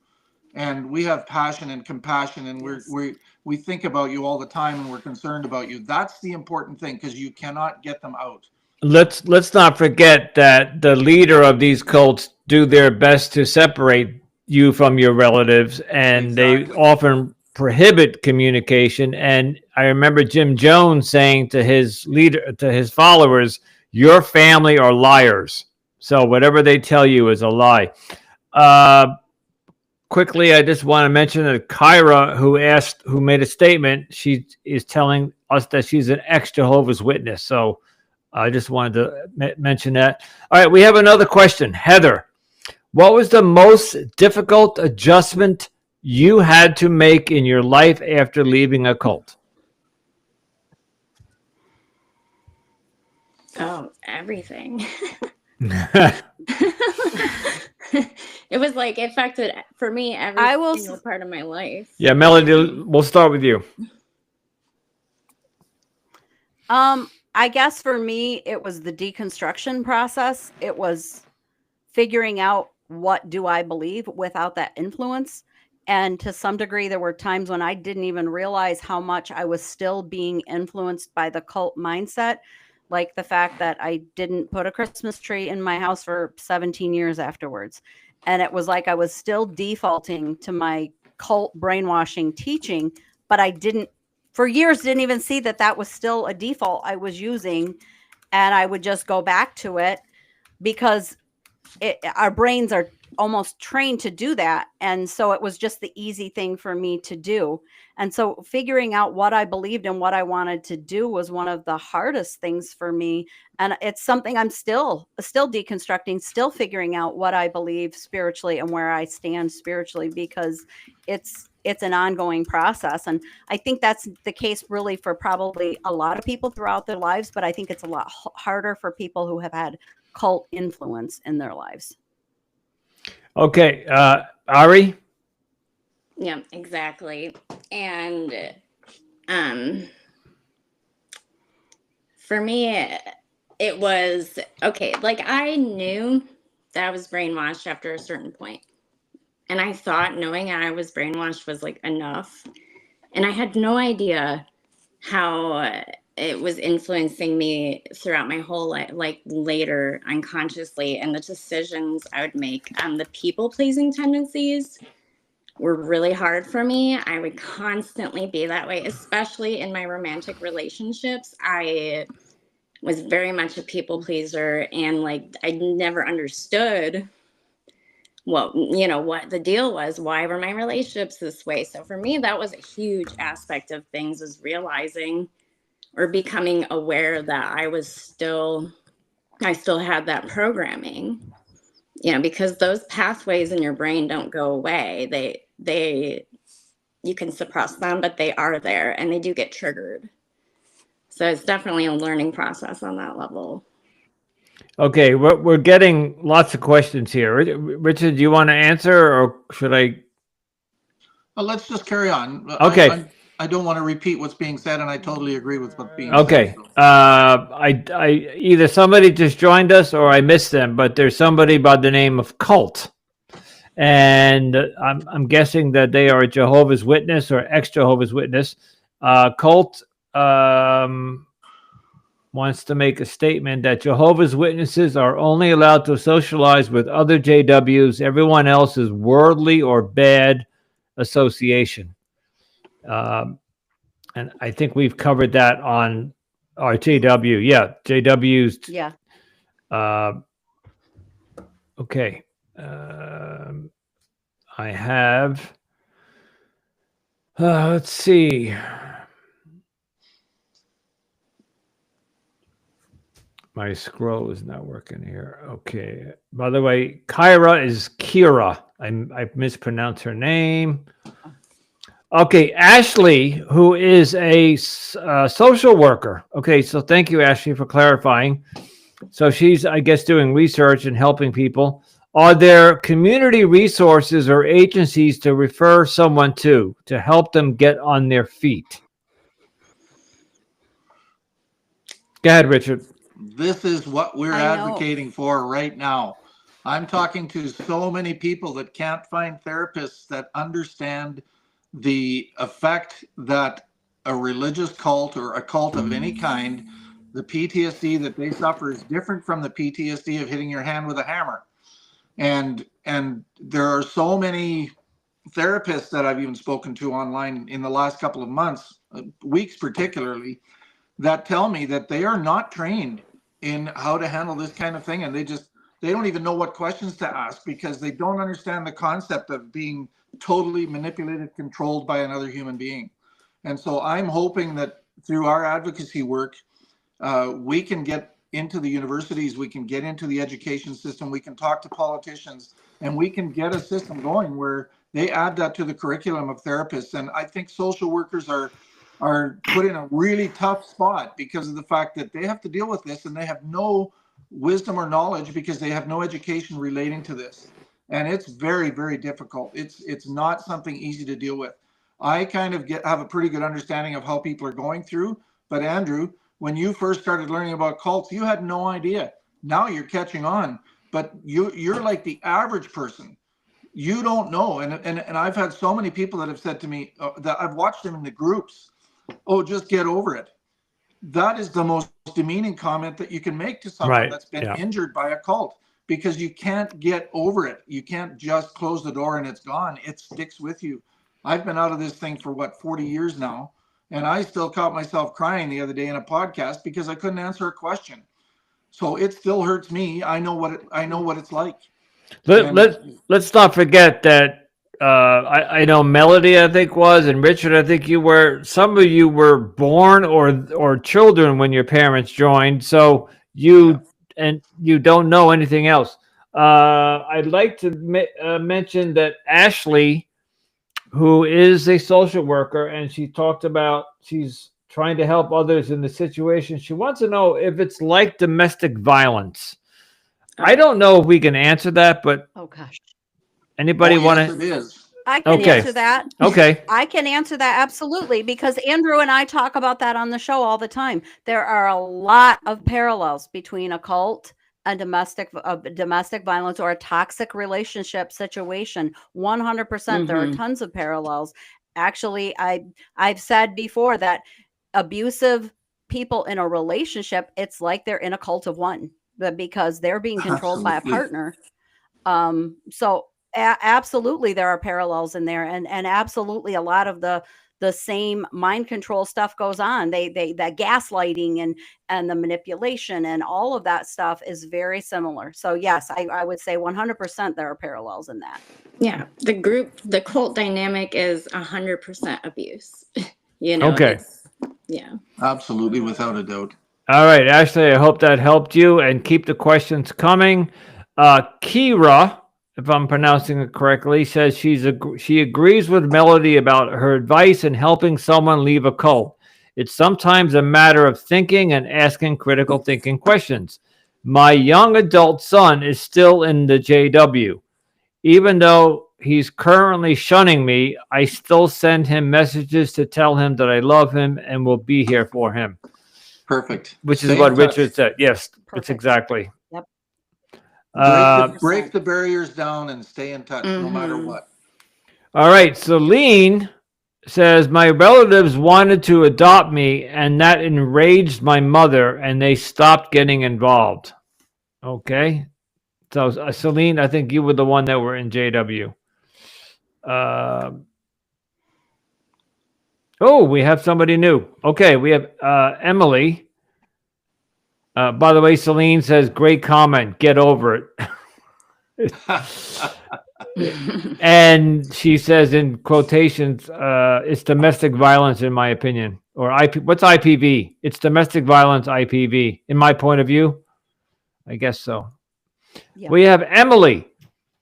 and we have passion and compassion, and we think about you all the time, and we're concerned about you. That's the important thing, because you cannot get them out. Let's not forget that the leader of these cults do their best to separate you from your relatives, and they often prohibit communication. And I remember Jim Jones saying to his followers, your family are liars, so whatever they tell you is a lie. Quickly, I just want to mention that Kyra, who made a statement, she is telling us that she's an ex-Jehovah's Witness. So I just wanted to mention that. All right, we have another question. Heather, what was the most difficult adjustment you had to make in your life after leaving a cult? Oh, everything. It was like, it affected, for me, every single part of my life. Yeah, Melody, we'll start with you. I guess for me, it was the deconstruction process. It was figuring out, what do I believe without that influence? And to some degree, there were times when I didn't even realize how much I was still being influenced by the cult mindset. Like the fact that I didn't put a Christmas tree in my house for 17 years afterwards. And it was like I was still defaulting to my cult brainwashing teaching, but I for years, didn't even see that was still a default I was using. And I would just go back to it, because our brains are almost trained to do that. And so it was just the easy thing for me to do. And so figuring out what I believed and what I wanted to do was one of the hardest things for me. And it's something I'm still deconstructing, still figuring out what I believe spiritually and where I stand spiritually, because it's an ongoing process. And I think that's the case really for probably a lot of people throughout their lives, but I think it's a lot harder for people who have had cult influence in their lives. Okay, Ari? Yeah, exactly. And for me, it was, okay, like I knew that I was brainwashed after a certain point. And I thought knowing I was brainwashed was like enough. And I had no idea how it was influencing me throughout my whole life, like later unconsciously, and the decisions I would make, the people pleasing tendencies. were really hard for me. I would constantly be that way, especially in my romantic relationships. I was very much a people pleaser, and like I never understood what the deal was. Why were my relationships this way? So for me, that was a huge aspect of things, is realizing or becoming aware that I still had that programming, because those pathways in your brain don't go away. They you can suppress them, but they are there and they do get triggered. So it's definitely a learning process on that level. Okay, we're getting lots of questions here. Richard, do you want to answer, or should I? Well, let's just carry on. Okay. I don't want to repeat what's being said, and I totally agree with what's being Okay. said. I either somebody just joined us or I missed them, but there's somebody by the name of Cult, and I'm guessing that they are a Jehovah's Witness or ex-Jehovah's Witness. Cult wants to make a statement that Jehovah's Witnesses are only allowed to socialize with other JWs. Everyone else is worldly or bad association. And I think we've covered that on our JW. Yeah, JWs. Yeah. Okay. I have, let's see. My scroll is not working here. Okay. By the way, Kyra is Kira. I mispronounced her name. Okay, Ashley, who is a social worker. Okay, so thank you, Ashley, for clarifying. So she's, I guess, doing research and helping people. Are there community resources or agencies to refer someone to help them get on their feet? Go ahead, Richard. This is what we're advocating for right now. I'm talking to so many people that can't find therapists that understand the effect that a religious cult or a cult of any kind, the PTSD that they suffer is different from the PTSD of hitting your hand with a hammer. And there are so many therapists that I've even spoken to online in the last couple of months, weeks particularly, that tell me that they are not trained in how to handle this kind of thing, and they don't even know what questions to ask because they don't understand the concept of being totally manipulated, controlled by another human being. And so I'm hoping that through our advocacy work, we can get into the universities, we can get into the education system, we can talk to politicians, and we can get a system going where they add that to the curriculum of therapists. And I think social workers are put in a really tough spot because of the fact that they have to deal with this and they have no wisdom or knowledge because they have no education relating to this. And it's very, very difficult. It's not something easy to deal with. I kind of have a pretty good understanding of how people are going through. But Andrew, when you first started learning about cults, you had no idea. Now you're catching on, but you're like the average person. You don't know. And I've had so many people that have said to me that I've watched them in the groups, oh, just get over it. That is the most demeaning comment that you can make to someone that's been injured by a cult, because you can't get over it. You can't just close the door and it's gone. It sticks with you. I've been out of this thing for 40 years now, and I still caught myself crying the other day in a podcast because I couldn't answer a question. So it still hurts me. I know what it's like. Let's not forget that I know Melody, I think was, and Richard, I think you were. Some of you were born or children when your parents joined, so you don't know anything else. I'd like to mention that Ashley, who is a social worker, and she talked about she's trying to help others in the situation. She wants to know if it's like domestic violence. I don't know if we can answer that, but oh gosh, anybody want to? It is. I can answer that. Okay. I can answer that absolutely, because Andrew and I talk about that on the show all the time. There are a lot of parallels between a cult and domestic violence or a toxic relationship situation. 100%. There are tons of parallels. Actually, I've said before that abusive people in a relationship, it's like they're in a cult of one, because they're being controlled by a partner. So Absolutely, there are parallels in there, and absolutely a lot of the same mind control stuff goes on. They that gaslighting and the manipulation and all of that stuff is very similar. So yes, I would say 100% there are parallels in that. Yeah, the cult dynamic is 100% abuse. Okay. Yeah. Absolutely, without a doubt. All right, Ashley, I hope that helped you, and keep the questions coming. Kira, if I'm pronouncing it correctly, says she agrees with Melody about her advice in helping someone leave a cult. It's sometimes a matter of thinking and asking critical thinking questions. My young adult son is still in the JW. Even though he's currently shunning me, I still send him messages to tell him that I love him and will be here for him. Perfect. Which is Stay what in touch. Richard said. Yes, that's Perfect. exactly. Yep. Break the barriers down and stay in touch no matter Mhm. what. All right. Celine says, my relatives wanted to adopt me, and that enraged my mother, and they stopped getting involved. Okay. So, Celine, I think you were the one that were in JW. Oh, we have somebody new. Okay. We have Emily. By the way, Celine says, great comment. Get over it. And she says in quotations, it's domestic violence, in my opinion. Or what's IPV? It's domestic violence, IPV. In my point of view, I guess so. Yeah. We have Emily.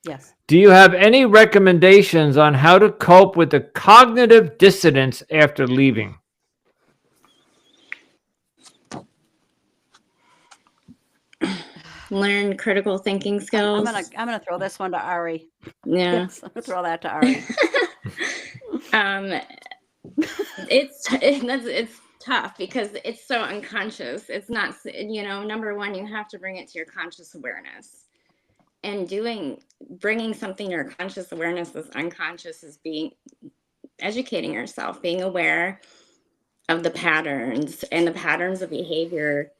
Yes. Do you have any recommendations on how to cope with the cognitive dissonance after leaving? Learn critical thinking skills. I'm gonna throw this one to Ari. Yeah. Yes, I'm gonna throw that to Ari. It's tough because it's so unconscious. It's not, number one, you have to bring it to your conscious awareness. And bringing something to your conscious awareness that's unconscious is educating yourself, being aware of the patterns and the patterns of behavior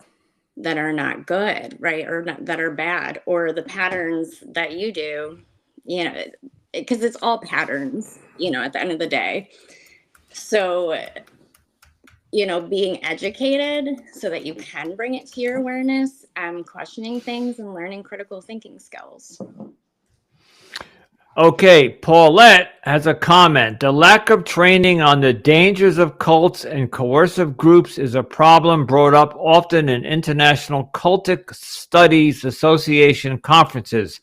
that are not good, right? Or that are bad, or the patterns that you do, because it's all patterns, at the end of the day. So, being educated so that you can bring it to your awareness, questioning things and learning critical thinking skills. Okay, Paulette has a comment. The lack of training on the dangers of cults and coercive groups is a problem brought up often in International Cultic Studies Association conferences.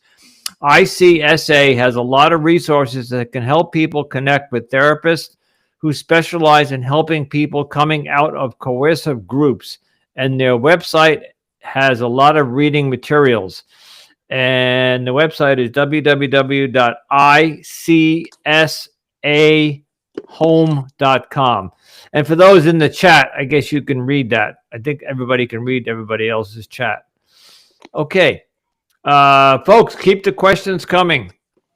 ICSA has a lot of resources that can help people connect with therapists who specialize in helping people coming out of coercive groups, and their website has a lot of reading materials. And the website is www.icsahome.com. And for those in the chat, I guess you can read that. I think everybody can read everybody else's chat. Okay. Folks, keep the questions coming.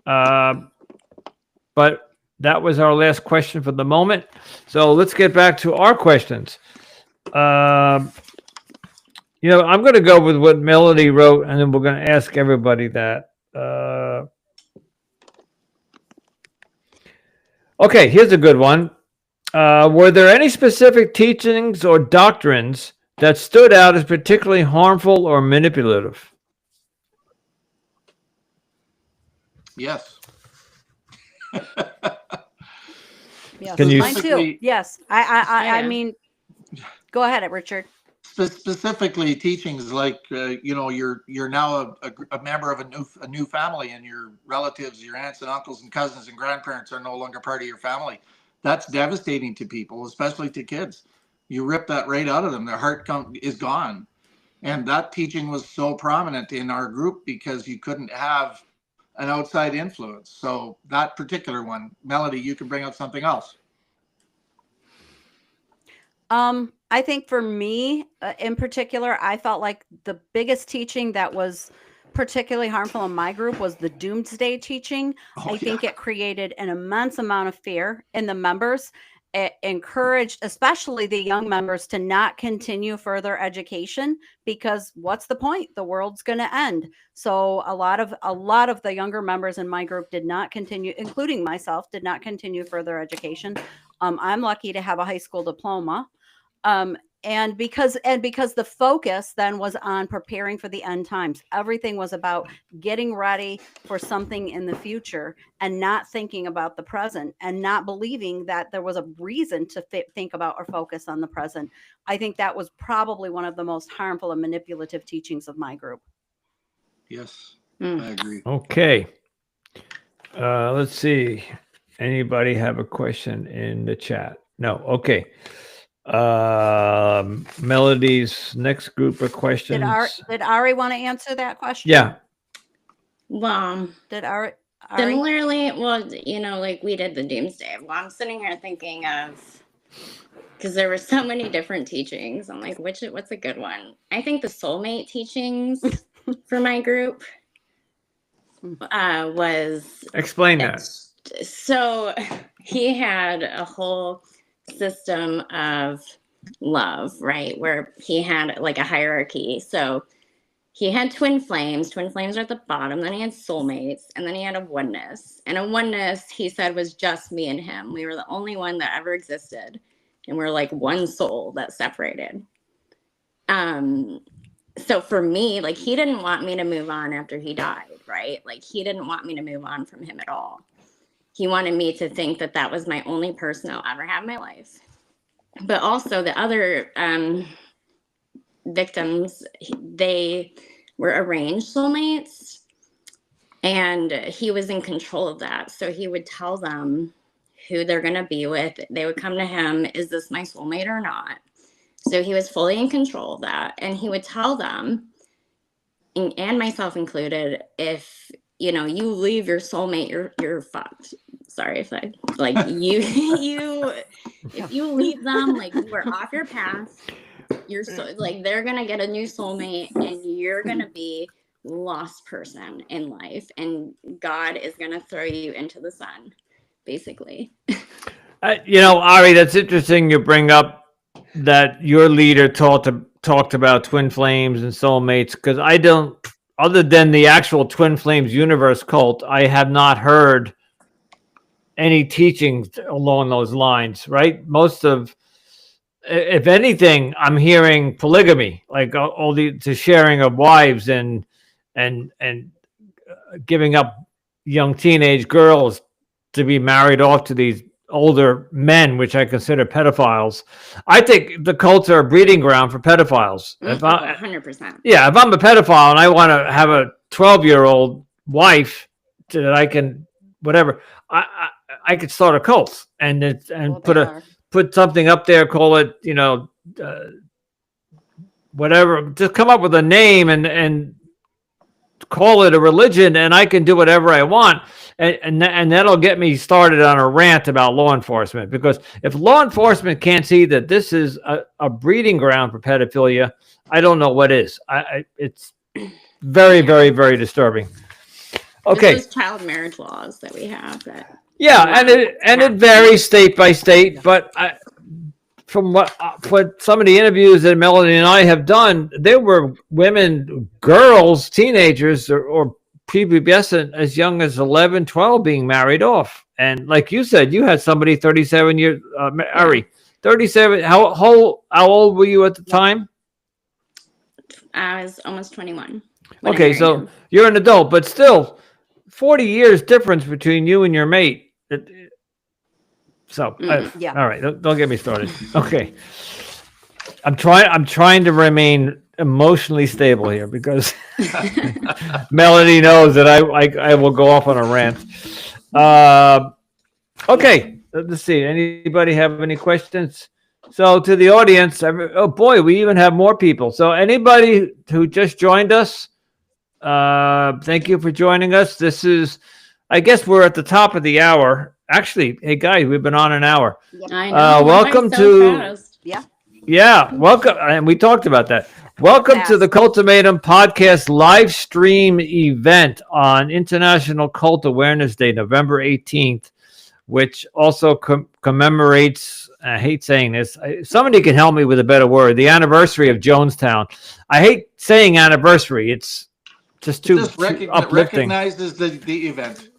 But that was our last question for the moment. So let's get back to our questions. I'm going to go with what Melody wrote, and then we're going to ask everybody that. Okay, here's a good one. Were there any specific teachings or doctrines that stood out as particularly harmful or manipulative? Yes. Yes, Can you- mine too. Yes, I mean, go ahead, Richard. Specifically, teachings like you're now a member of a new family, and your relatives, your aunts and uncles and cousins and grandparents are no longer part of your family. That's devastating to people, especially to kids. You rip that right out of them; their heart is gone. And that teaching was so prominent in our group because you couldn't have an outside influence. So that particular one, Melody, you can bring up something else. I think for me, in particular, I felt like the biggest teaching that was particularly harmful in my group was the doomsday teaching. I think it created an immense amount of fear in the members. encouraged, especially the young members, to not continue further education, because what's the point? The world's going to end. So a lot of the younger members in my group did not continue, including myself, did not continue further education. I'm lucky to have a high school diploma. And because the focus then was on preparing for the end times. Everything was about getting ready for something in the future and not thinking about the present and not believing that there was a reason to think about or focus on the present. I think that was probably one of the most harmful and manipulative teachings of my group. Yes, Mm. I agree. Okay. Let's see. Anybody have a question in the chat? No. Okay. Melody's next group of questions. Did Ari want to answer that question? Yeah. Well, Did Ari? similarly, well, like we did the doomsday. Well, I'm sitting here thinking of, because there were so many different teachings. I'm like, what's a good one? I think the soulmate teachings for my group was. Explain that. So he had a whole system of love, right? Where he had like a hierarchy. So he had twin flames. Twin flames are at the bottom. Then he had soulmates. And then he had a oneness. And a oneness, he said, was just me and him. We were the only one that ever existed. And we're like one soul that separated. So for me, like, he didn't want me to move on after he died, right? Like, he didn't want me to move on from him at all. He wanted me to think that that was my only person I'll ever have in my life. But also the other victims, they were arranged soulmates, and he was in control of that. So he would tell them who they're going to be with. They would come to him, is this my soulmate or not? So he was fully in control of that. And he would tell them, and myself included, if you leave your soulmate, you're fucked. Sorry if I like you if you leave them, like, you are off your path. You're like, they're gonna get a new soulmate and you're gonna be lost person in life, and God is gonna throw you into the sun, basically. Ari, that's interesting you bring up that your leader talked about twin flames and soulmates, because I don't, other than the actual Twin Flames universe cult, I have not heard any teachings along those lines, right? Most of, if anything, I'm hearing polygamy, like all the sharing of wives and giving up young teenage girls to be married off to these older men, which I consider pedophiles. I think the cults are a breeding ground for pedophiles. 100%. Yeah, if I'm a pedophile and I want to have a 12-year-old wife that I can, whatever, I could start a cult and put something up there, call it, whatever, just come up with a name and call it a religion, and I can do whatever I want. And that'll get me started on a rant about law enforcement, because if law enforcement can't see that this is a breeding ground for pedophilia, I don't know what is. It's very, very, very disturbing. Okay. Those child marriage laws that we have. It varies state by state, but from what some of the interviews that Melody and I have done, there were girls, teenagers, or prepubescent as young as 11, 12 being married off. And like you said, you had somebody 37 years, Ari, 37. How old were you at the time? I was almost 21. Okay, so you're an adult, but still 40 years difference between you and your mate. All right, don't get me started. Okay. I'm trying to remain emotionally stable here, because Melody knows that I will go off on a rant. Okay, let's see. Anybody have any questions? So to the audience, oh boy, we even have more people. So anybody who just joined us, thank you for joining us. This is, I guess we're at the top of the hour. Actually, hey guys, we've been on an hour. I know. Welcome to. Yeah, welcome. And we talked about that. Welcome to the Cultimatum Podcast live stream event on International Cult Awareness Day, November 18th. which also commemorates, I hate saying this, somebody can help me with a better word, the anniversary of Jonestown. I hate saying anniversary. It's just too uplifting. Recognizes the event.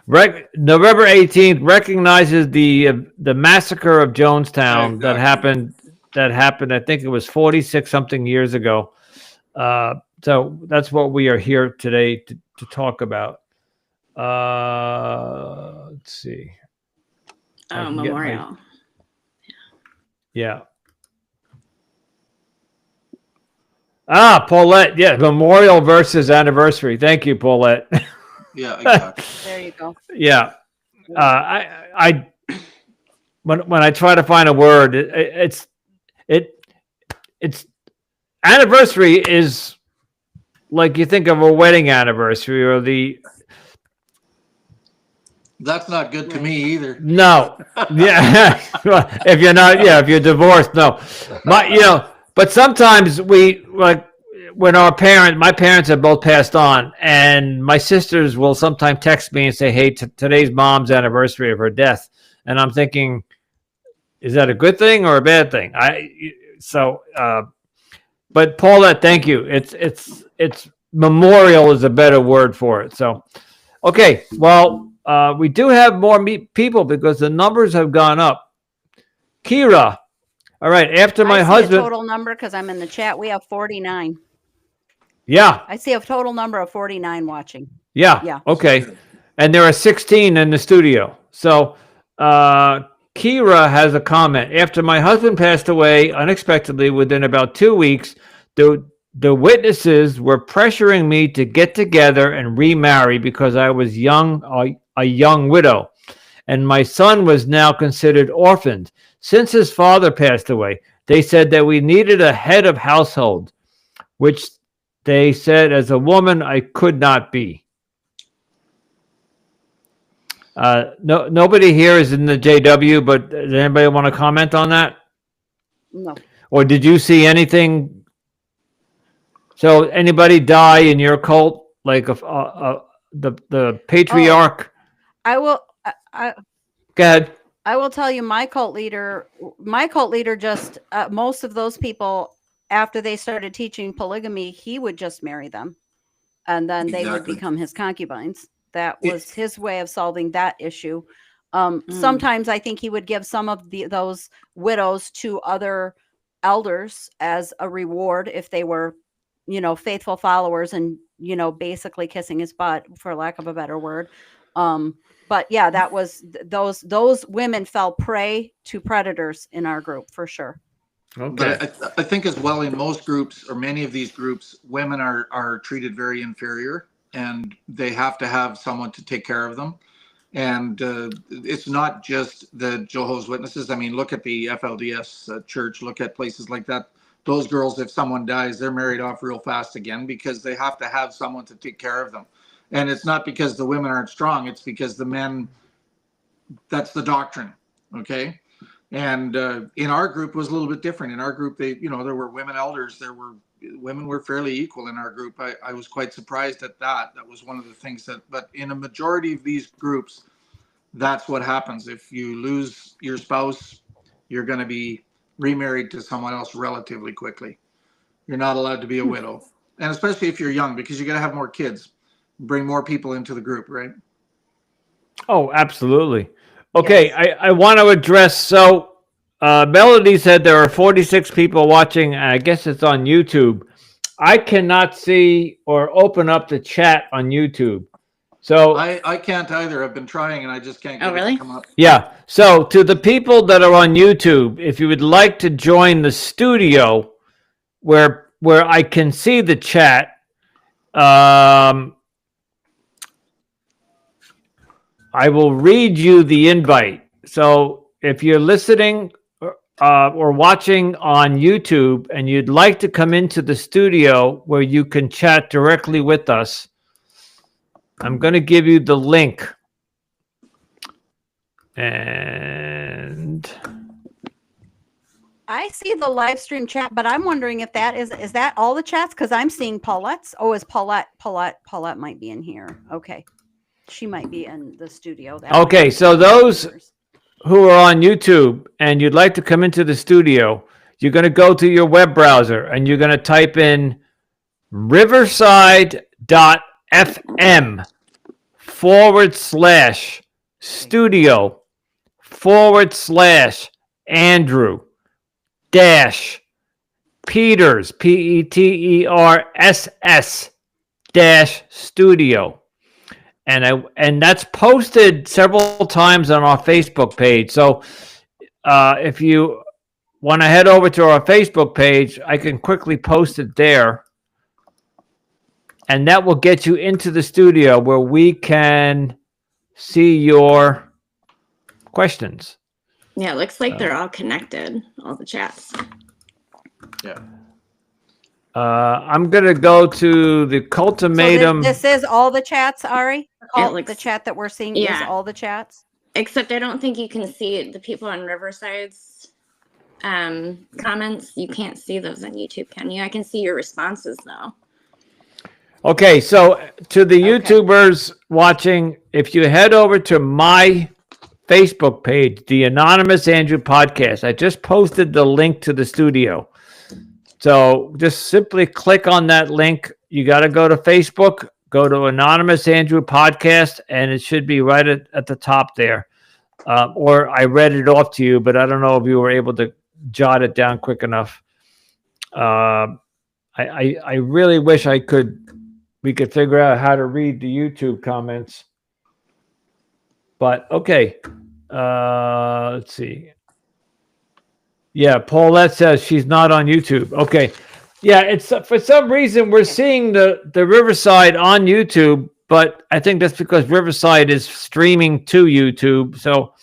November 18th recognizes the massacre of Jonestown that happened. I think it was 46 something years ago. So that's what we are here today to talk about. Let's see. Oh, memorial. Yeah. Paulette. Yeah, memorial versus anniversary. Thank you, Paulette. Yeah, exactly. There you go. Yeah. I when I try to find a word, it's anniversary is like you think of a wedding anniversary or That's not good to me either. no. Yeah. if you're divorced, no. But sometimes we like when my parents have both passed on, and my sisters will sometimes text me and say, hey, today's mom's anniversary of her death. And I'm thinking, is that a good thing or a bad thing? But Paulette, thank you. It's memorial is a better word for it. So, okay. Well, we do have more people because the numbers have gone up. Kira. All right. After my husband. Total number, because I'm in the chat. We have 49. Yeah. I see a total number of 49 watching. Yeah. Yeah. Okay. And there are 16 in the studio. So Kira has a comment. After my husband passed away unexpectedly within about 2 weeks, the witnesses were pressuring me to get together and remarry because I was a young widow. And my son was now considered orphaned. Since his father passed away, they said that we needed a head of household, which they said, as a woman, I could not be. Nobody here is in the JW, but does anybody want to comment on that? No. Or did you see anything? So anybody die in your cult, like the patriarch? I will. Go ahead. I will tell you, my cult leader just most of those people, after they started teaching polygamy, he would just marry them, and then they would become his concubines. That was his way of solving that issue. Sometimes I think he would give some of those widows to other elders as a reward if they were, faithful followers and, basically kissing his butt, for lack of a better word. But yeah, that was those women fell prey to predators in our group for sure. Okay. But I think as well, in most groups or many of these groups, women are treated very inferior, and they have to have someone to take care of them. And it's not just the Jehovah's Witnesses. I mean, look at the FLDS church, look at places like that. Those girls, if someone dies, they're married off real fast again because they have to have someone to take care of them. And it's not because the women aren't strong. It's because the men, that's the doctrine. Okay. And in our group it was a little bit different. In our group, there were women elders. Women were fairly equal in our group. I was quite surprised at that. That was one of the things but in a majority of these groups, that's what happens. If you lose your spouse, you're going to be remarried to someone else relatively quickly. You're not allowed to be a widow. And especially if you're young, because you got to have more kids, bring more people into the group, right? Oh, absolutely. Okay, Yes. I want to address, so Melody said there are 46 people watching, and I guess it's on YouTube. I cannot see or open up the chat on YouTube. So I can't either. I've been trying and I just can't get it to come up. Yeah. So to the people that are on YouTube, if you would like to join the studio where I can see the chat, I will read you the invite. So if you're listening or watching on YouTube and you'd like to come into the studio where you can chat directly with us, I'm going to give you the link. And I see the live stream chat, but I'm wondering if that is that all the chats? Because I'm seeing Paulette's. Oh, is Paulette might be in here. Okay. She might be in the studio. That might Okay, be so one of the those listeners. who are on YouTube and you'd like to come into the studio, you're going to go to your web browser and you're going to type in riverside.fm/studio/Andrew dash Peters, PETERSS dash studio. And that's posted several times on our Facebook page. So if you want to head over to our Facebook page, I can quickly post it there. And that will get you into the studio where we can see your questions. Yeah, it looks like they're all connected, all the chats. Yeah. I'm going to go to the Cultimatum. So this is all the chats, Ari? The looks- chat that we're seeing is Yeah. all the chats? Except I don't think you can see the people on Riverside's comments. You can't see those on YouTube, can you? I can see your responses though. Okay, so to the YouTubers watching, if you head over to my Facebook page, the Anonymous Andrew Podcast, I just posted the link to the studio. So just simply click on that link. You got to go to Facebook, go to Anonymous Andrew Podcast, and it should be right at the top there. Or I read it off to you, but I don't know if you were able to jot it down quick enough. I really wish we could figure out how to read the YouTube comments. But okay. Let's see. Yeah, Paulette says she's not on YouTube. Okay. Yeah, it's for some reason we're seeing the Riverside on YouTube, but I think that's because Riverside is streaming to YouTube. So,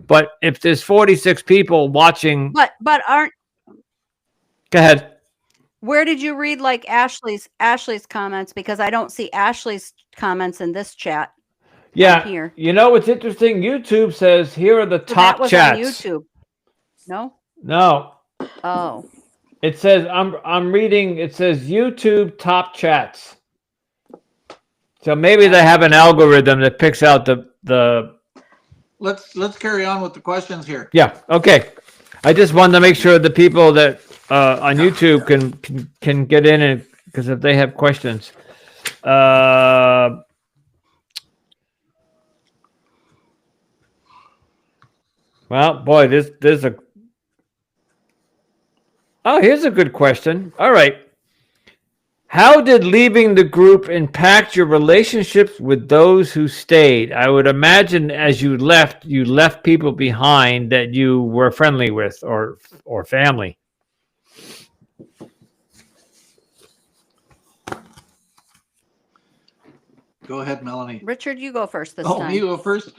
but if there's 46 people watching, But aren't, go ahead. where did you read like Ashley's comments? Because I don't see Ashley's comments in this chat. Yeah, here. you know what's interesting? YouTube says here are the So top that was chats. on YouTube. No? No, Oh. it says I'm reading. It says YouTube top chats. So maybe they have an algorithm that picks out the. Let's carry on with the questions here. Yeah. Okay. I just wanted to make sure the people that on YouTube can get in and because if they have questions. Well, boy, there's a. Oh, here's a good question. All right. How did leaving the group impact your relationships with those who stayed? I would imagine as you left people behind that you were friendly with or family. Go ahead, Melanie. Richard, you go first this Oh, time. you go first.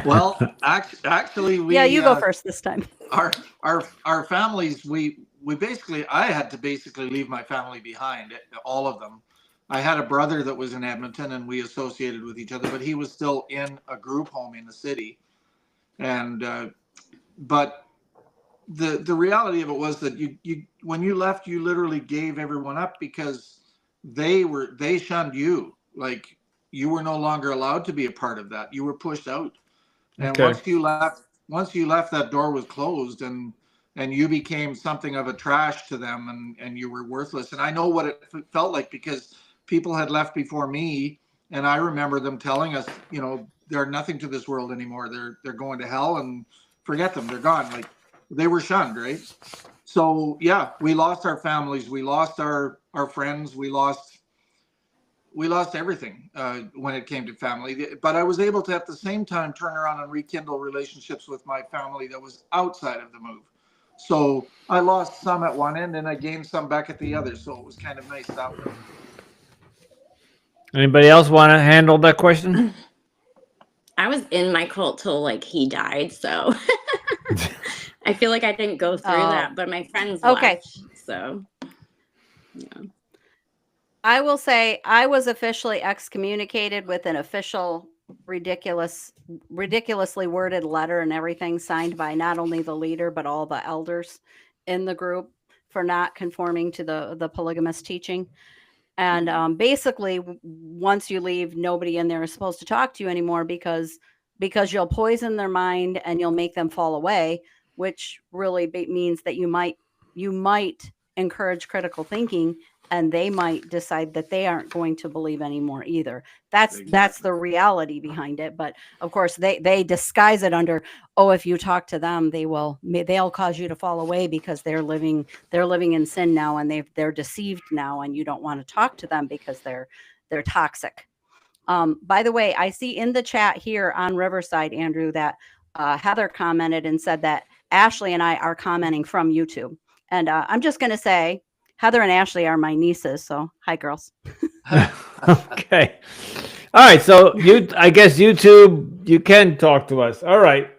Well, actually, we you go first this time. our families. We basically, I had to basically leave my family behind, all of them. I had a brother that was in Edmonton, and we associated with each other, but he was still in a group home in the city. And but the reality of it was that you when you left, you literally gave everyone up because they shunned you. Like you were no longer allowed to be a part of that. You were pushed out. And Okay. once you left, that door was closed, and you became something of a trash to them, and you were worthless. And I know what it felt like because people had left before me, and I remember them telling us, they're nothing to this world anymore. They're going to hell, and forget them. They're gone. Like they were shunned, right? So yeah, we lost our families, we lost our friends, we lost everything when it came to family. But I was able to at the same time turn around and rekindle relationships with my family that was outside of the move. So I lost some at one end and I gained some back at the other. So it was kind of nice that way. Anybody else want to handle that question? I was in my cult till like he died, so I feel like I didn't go through that, but my friends left, so yeah. I will say I was officially excommunicated with an official ridiculously worded letter and everything signed by not only the leader but all the elders in the group for not conforming to the polygamous teaching. And basically, once you leave, nobody in there is supposed to talk to you anymore because you'll poison their mind and you'll make them fall away, which really means that you might encourage critical thinking, and they might decide that they aren't going to believe anymore either. That's the reality behind it. But of course, they disguise it under, oh, if you talk to them, they'll cause you to fall away because they're living in sin now, and they're deceived now, and you don't want to talk to them because they're toxic. By the way, I see in the chat here on Riverside, Andrew, that Heather commented and said that Ashley and I are commenting from YouTube. And I'm just going to say, Heather and Ashley are my nieces. So hi, girls. Okay. All right. So I guess YouTube, you can talk to us. All right.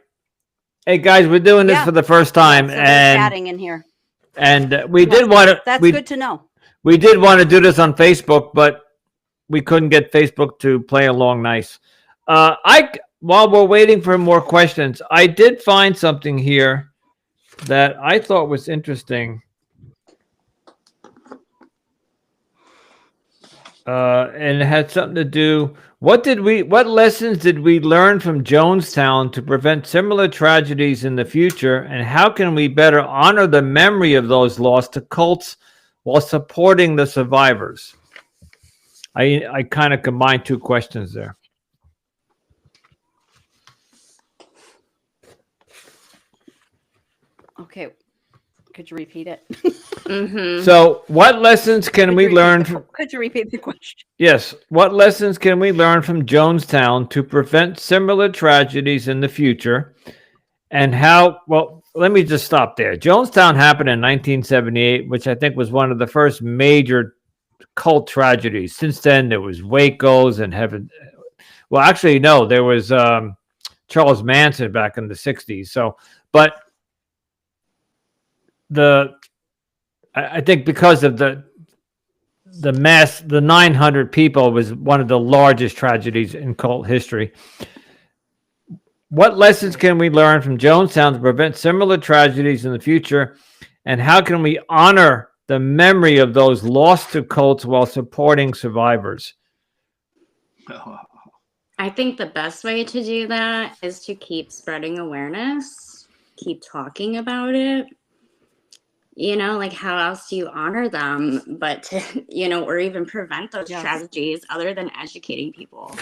Hey guys, we're doing this for the first time, so and chatting in here. And we did want to. That's good to know. We did want to do this on Facebook, but we couldn't get Facebook to play along nice. While we're waiting for more questions, I did find something here that I thought was interesting. And it had something to do. What lessons did we learn from Jonestown to prevent similar tragedies in the future? And how can we better honor the memory of those lost to cults while supporting the survivors? I kind of combined two questions there. Okay. Could you repeat it? Mm-hmm. So what lessons can we learn from... Could you repeat the question? Yes. What lessons can we learn from Jonestown to prevent similar tragedies in the future? And how... Well, let me just stop there. Jonestown happened in 1978, which I think was one of the first major cult tragedies. Since then, there was Waco's and Heaven. Well, actually, no, there was Charles Manson back in the 60s. So, but I think because of the mass, the 900 people was one of the largest tragedies in cult history. What lessons can we learn from Jonestown to prevent similar tragedies in the future? And how can we honor the memory of those lost to cults while supporting survivors? I think the best way to do that is to keep spreading awareness, keep talking about it. You know, like how else do you honor them, but to, or even prevent those tragedies other than educating people?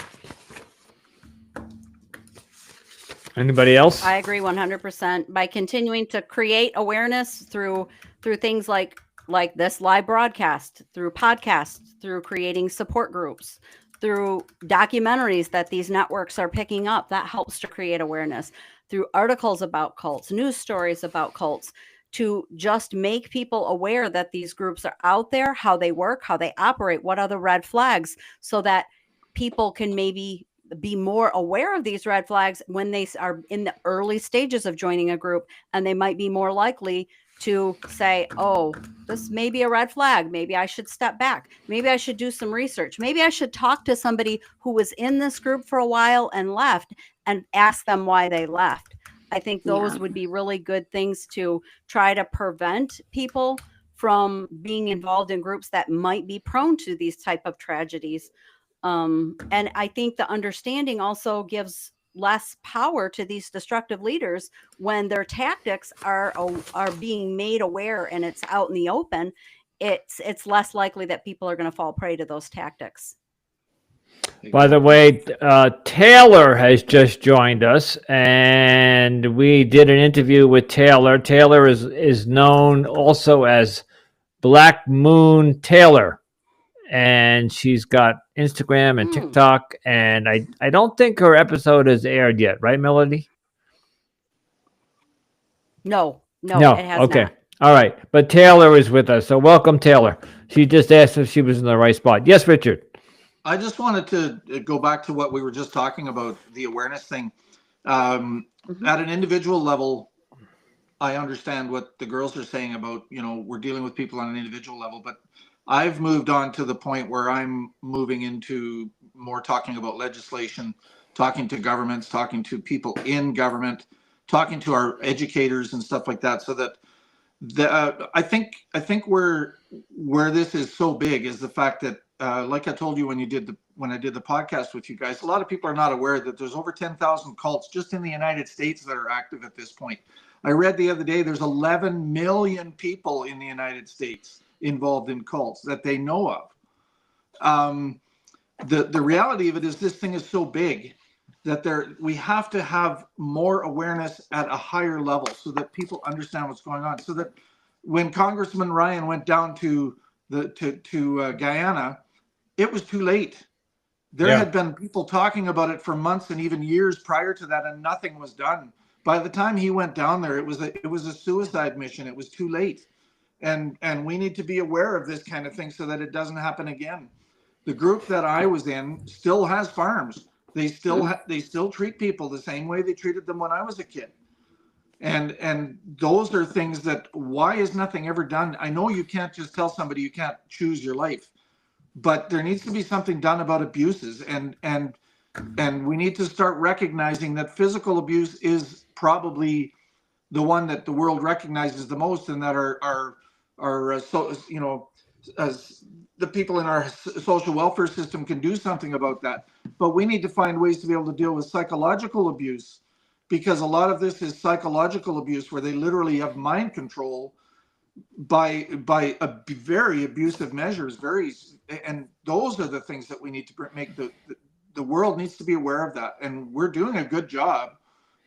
Anybody else? I agree 100%. By continuing to create awareness through things like this live broadcast, through podcasts, through creating support groups, through documentaries that these networks are picking up, that helps to create awareness, through articles about cults, news stories about cults, to just make people aware that these groups are out there, how they work, how they operate, what are the red flags, so that people can maybe be more aware of these red flags when they are in the early stages of joining a group, and they might be more likely to say, oh, this may be a red flag. Maybe I should step back. Maybe I should do some research. Maybe I should talk to somebody who was in this group for a while and left and ask them why they left. I think those would be really good things to try to prevent people from being involved in groups that might be prone to these type of tragedies. And I think the understanding also gives less power to these destructive leaders when their tactics are being made aware and it's out in the open. It's less likely that people are going to fall prey to those tactics. By the way, Taylor has just joined us, and we did an interview with Taylor. Taylor is known also as Black Moon Taylor, and she's got Instagram and TikTok, and I don't think her episode has aired yet, right, Melody? No, it has not. All right, but Taylor is with us, so welcome, Taylor. She just asked if she was in the right spot. Yes, Richard. I just wanted to go back to what we were just talking about, the awareness thing. At an individual level, I understand what the girls are saying about, we're dealing with people on an individual level, but I've moved on to the point where I'm moving into more talking about legislation, talking to governments, talking to people in government, talking to our educators and stuff like that, so that I think where this is so big is the fact that like I told you when I did the podcast with you guys, a lot of people are not aware that there's over 10,000 cults just in the United States that are active at this point. I read the other day there's 11 million people in the United States involved in cults that they know of. The reality of it is this thing is so big that we have to have more awareness at a higher level so that people understand what's going on. So that when Congressman Ryan went down to Guyana, it was too late. There had been people talking about it for months and even years prior to that, and nothing was done. By the time he went down there, it was a suicide mission. It was too late, and we need to be aware of this kind of thing so that it doesn't happen again. The group that I was in still has farms. They still treat people the same way they treated them when I was a kid. And those are things that, why is nothing ever done? I know you can't just tell somebody you can't choose your life, but there needs to be something done about abuses, and we need to start recognizing that physical abuse is probably the one that the world recognizes the most, and that the people in our social welfare system can do something about that. But we need to find ways to be able to deal with psychological abuse, because a lot of this is psychological abuse where they literally have mind control by very abusive measures. And those are the things that we need to make. The world needs to be aware of that, and we're doing a good job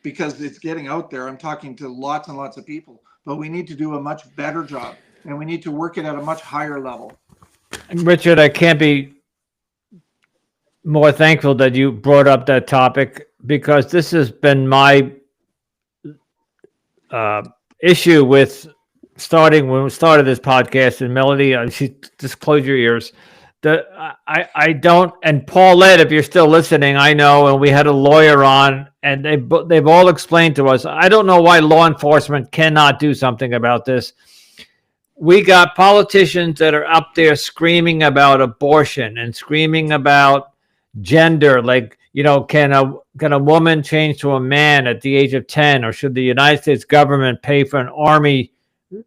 because it's getting out there. I'm talking to lots and lots of people, but we need to do a much better job, and we need to work it at a much higher level. Richard, I can't be more thankful that you brought up that topic, because this has been my issue with when we started this podcast. And Melody, just close your ears. I don't, and Paulette, if you're still listening, I know, and we had a lawyer on, and they've all explained to us, I don't know why law enforcement cannot do something about this. We got politicians that are up there screaming about abortion and screaming about gender, like, can a woman change to a man at the age of 10, or should the United States government pay for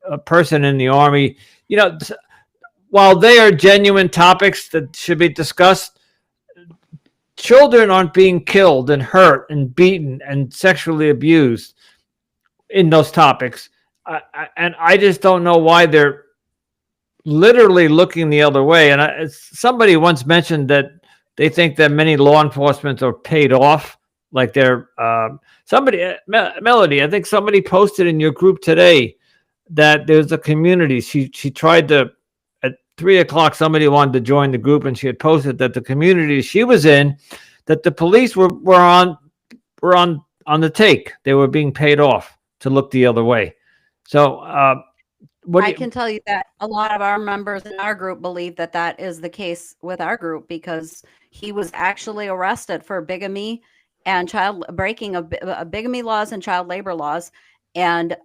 a person in the army? While they are genuine topics that should be discussed, children aren't being killed and hurt and beaten and sexually abused in those topics. And I just don't know why they're literally looking the other way. And somebody once mentioned that they think that many law enforcement are paid off, like they're Melody, I think somebody posted in your group today that there's a community. She tried to, at 3:00, somebody wanted to join the group, and she had posted that the community she was in, that the police were on the take. They were being paid off to look the other way. So I can tell you that a lot of our members in our group believe that is the case with our group, because he was actually arrested for bigamy and breaking of bigamy laws and child labor laws. And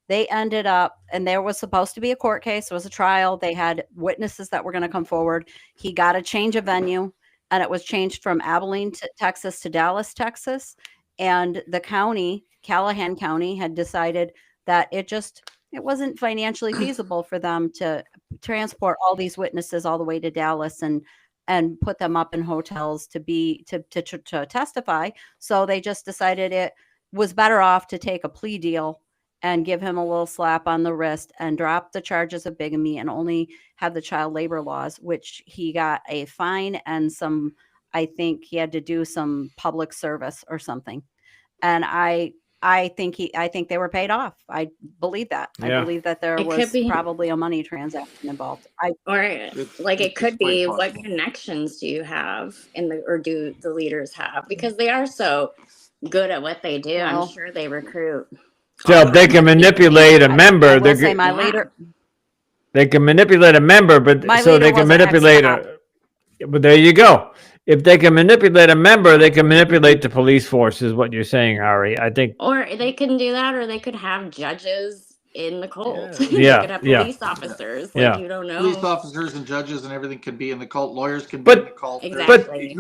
they ended up, and there was supposed to be a court case. There was a trial. They had witnesses that were going to come forward. He got a change of venue, and it was changed from Abilene, Texas to Dallas, Texas. And the county, Callahan County, had decided that it wasn't financially feasible for them to transport all these witnesses all the way to Dallas and put them up in hotels to testify. So they just decided it was better off to take a plea deal and give him a little slap on the wrist and drop the charges of bigamy and only have the child labor laws, which he got a fine and I think he had to do some public service or something. And I think they were paid off. I believe that. Yeah. I believe that there was probably a money transaction involved. It could be, what connections do you have or do the leaders have? Because they are so good at what they do. Well, I'm sure they recruit. So if they can manipulate a member, they can manipulate a member, but so they can manipulate but there you go. If they can manipulate a member, they can manipulate the police force, is what you're saying, Ari. I think. Or they can do that, or they could have judges in the cult. Yeah. They could have police officers. You don't know. Police officers and judges and everything can be in the cult. Lawyers can be in the cult. Exactly.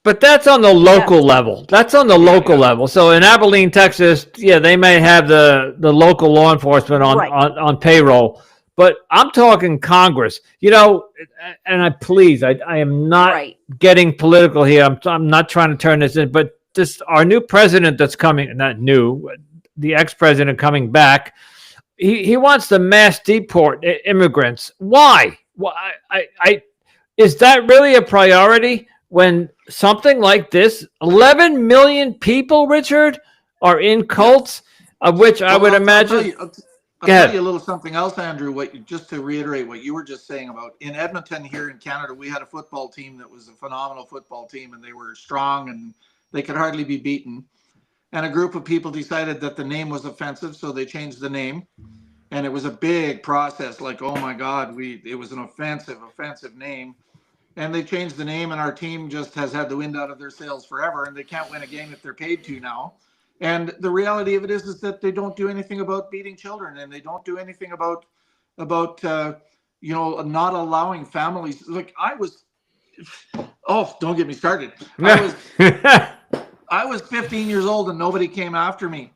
But that's on the local level. That's on the local level. So in Abilene, Texas, they may have the local law enforcement on payroll. but I'm talking Congress. You know, and I am not Right. getting political here. I'm not trying to turn this in, but this our new president that's coming, not new, the ex-president coming back. He wants to mass deport immigrants. Why? Why? Is that really a priority when something like this, 11 million people, Richard, are in cults, of which I would imagine. I'll Go ahead. tell you a little something else, Andrew. Just to reiterate what you were just saying about in Edmonton here in Canada, we had a football team that was a phenomenal football team, and they were strong and they could hardly be beaten. And a group of people decided that the name was offensive, so they changed the name. And it was a big process. Like, oh my God, it was an offensive name. And they changed the name, and our team just has had the wind out of their sails forever, and they can't win a game if they're paid to now. And the reality of it is that they don't do anything about beating children, and they don't do anything about not allowing families. Like don't get me started. I was 15 years old and nobody came after me.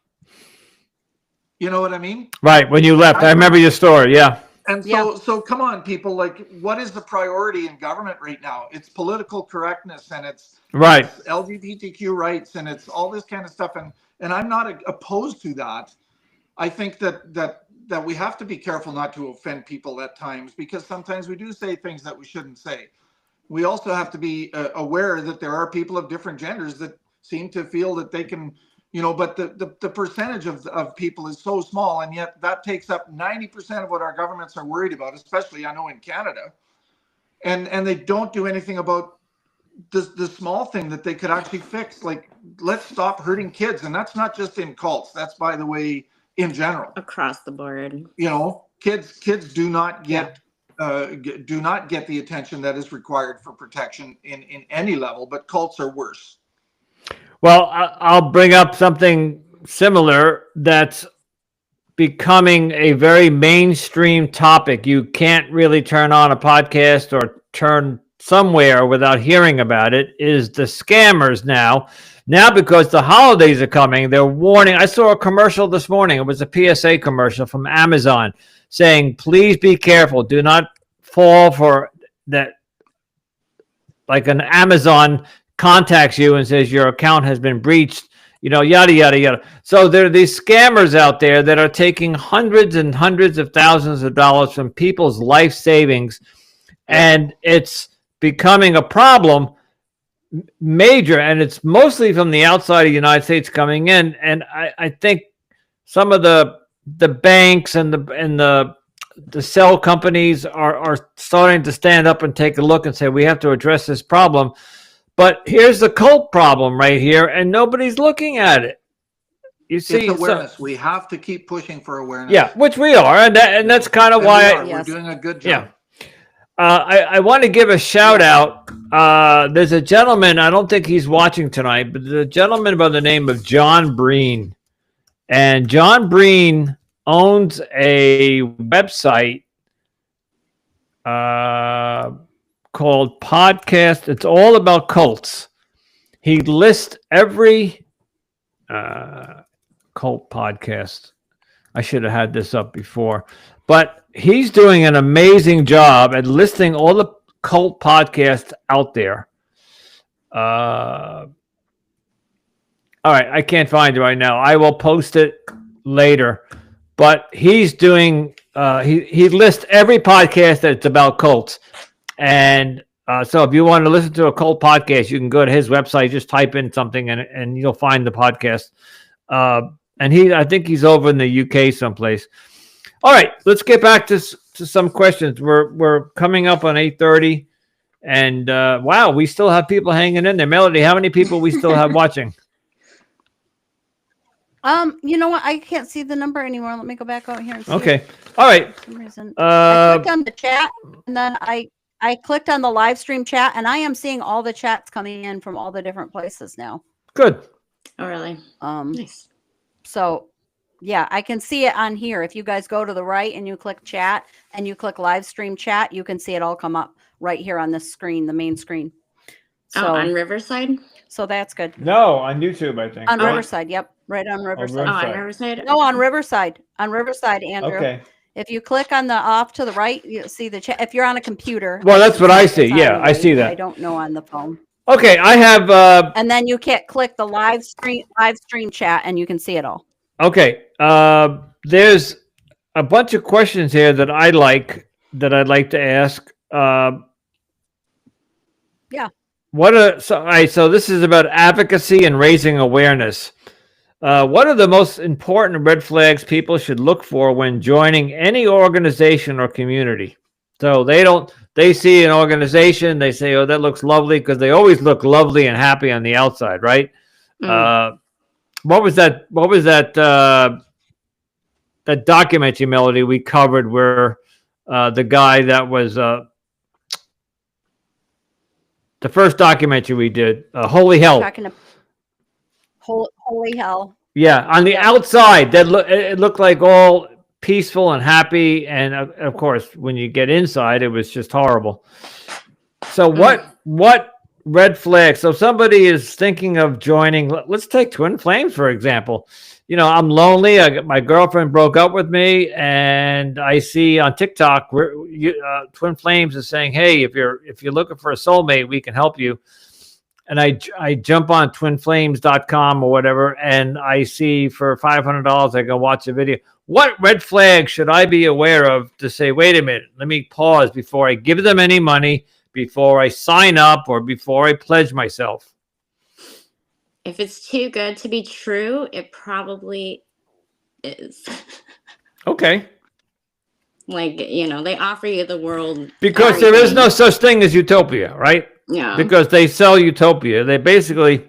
You know what I mean? Right, when you left. I remember your story, yeah. And so come on, people, like, what is the priority in government right now? It's political correctness, and it's LGBTQ rights, and it's all this kind of stuff. And I'm not opposed to that. I think that we have to be careful not to offend people at times, because sometimes we do say things that we shouldn't say. We also have to be aware that there are people of different genders that seem to feel that they can, but the percentage of people is so small, and yet that takes up 90% of what our governments are worried about, especially I know in Canada. And they don't do anything about the small thing that they could actually fix. Like, let's stop hurting kids. And that's not just in cults. That's, by the way, in general. Across the board. Kids do not get the attention that is required for protection in any level, but cults are worse. Well, I'll bring up something similar that's becoming a very mainstream topic. You can't really turn on a podcast or turn somewhere without hearing about it, is the scammers now. Now, because the holidays are coming, they're warning. I saw a commercial this morning. It was a PSA commercial from Amazon saying, please be careful. Do not fall for that. Like an Amazon contacts you and says your account has been breached, yada, yada, yada. So there are these scammers out there that are taking hundreds and hundreds of thousands of dollars from people's life savings. And it's becoming a problem, major, and it's mostly from the outside of the United States coming in. And I think some of the banks and the cell companies are starting to stand up and take a look and say, we have to address this problem. But here's the cult problem right here, and nobody's looking at it. You see, it's awareness. We have to keep pushing for awareness. Yeah, which we are, and that's kind of why we're doing a good job. Yeah. I want to give a shout out. There's a gentleman, I don't think he's watching tonight, but there's a gentleman by the name of John Breen. And John Breen owns a website called Podcast. It's all about cults. He lists every cult podcast. I should have had this up before, but he's doing an amazing job at listing all the cult podcasts out there. All right, I can't find it right now. I will post it later. But he's doing. He lists every podcast that's about cults. And so if you want to listen to a cult podcast, you can go to his website, just type in something and you'll find the podcast. And I think he's over in the UK someplace. All right, let's get back to some questions. We're coming up on 8:30. And wow, we still have people hanging in there. Melody, how many people we still have watching? You know what? I can't see the number anymore. Let me go back out here and see. Okay. All right. For some reason. I clicked on the chat, and then I clicked on the live stream chat, and I am seeing all the chats coming in from all the different places now. Good. Oh, really? Nice. So, yeah, I can see it on here. If you guys go to the right and you click chat and you click live stream chat, you can see it all come up right here on the screen, the main screen. So, on Riverside? So that's good. No, on YouTube, I think. On Riverside, yep. Right on Riverside. On Riverside? No, on Riverside. On Riverside, Andrew. Okay. If you click on the off to the right, you'll see the chat. If you're on a computer. Well, that's what I see. it's on Yeah, the I see right. I that. don't know on the phone. Okay, I have. And then you can't click the live stream chat, and you can see it all. Okay, there's a bunch of questions here that I'd like to ask. Yeah. So this is about advocacy and raising awareness. What are the most important red flags people should look for when joining any organization or community? So they see an organization, they say, oh, that looks lovely, because they always look lovely and happy on the outside, right? What was that that documentary, Melody, we covered where the guy that was the first documentary we did, Holy Hell. Talking to Holy Hell. Yeah, on the outside, it looked like all peaceful and happy, and of course, when you get inside, it was just horrible. So, what red flags? So, somebody is thinking of joining. Let's take Twin Flames for example. You know, I'm lonely. My girlfriend broke up with me, and I see on TikTok where Twin Flames is saying, "Hey, if you're looking for a soulmate, we can help you." And I jump on twinflames.com or whatever, and I see for $500 I can watch a video. What red flag should I be aware of to say, wait a minute, let me pause before I give them any money, before I sign up, or before I pledge myself? If it's too good to be true, it probably is. Okay. Like, you know, they offer you the world. Because there is no such thing as utopia, right? Yeah. Because they sell utopia. They basically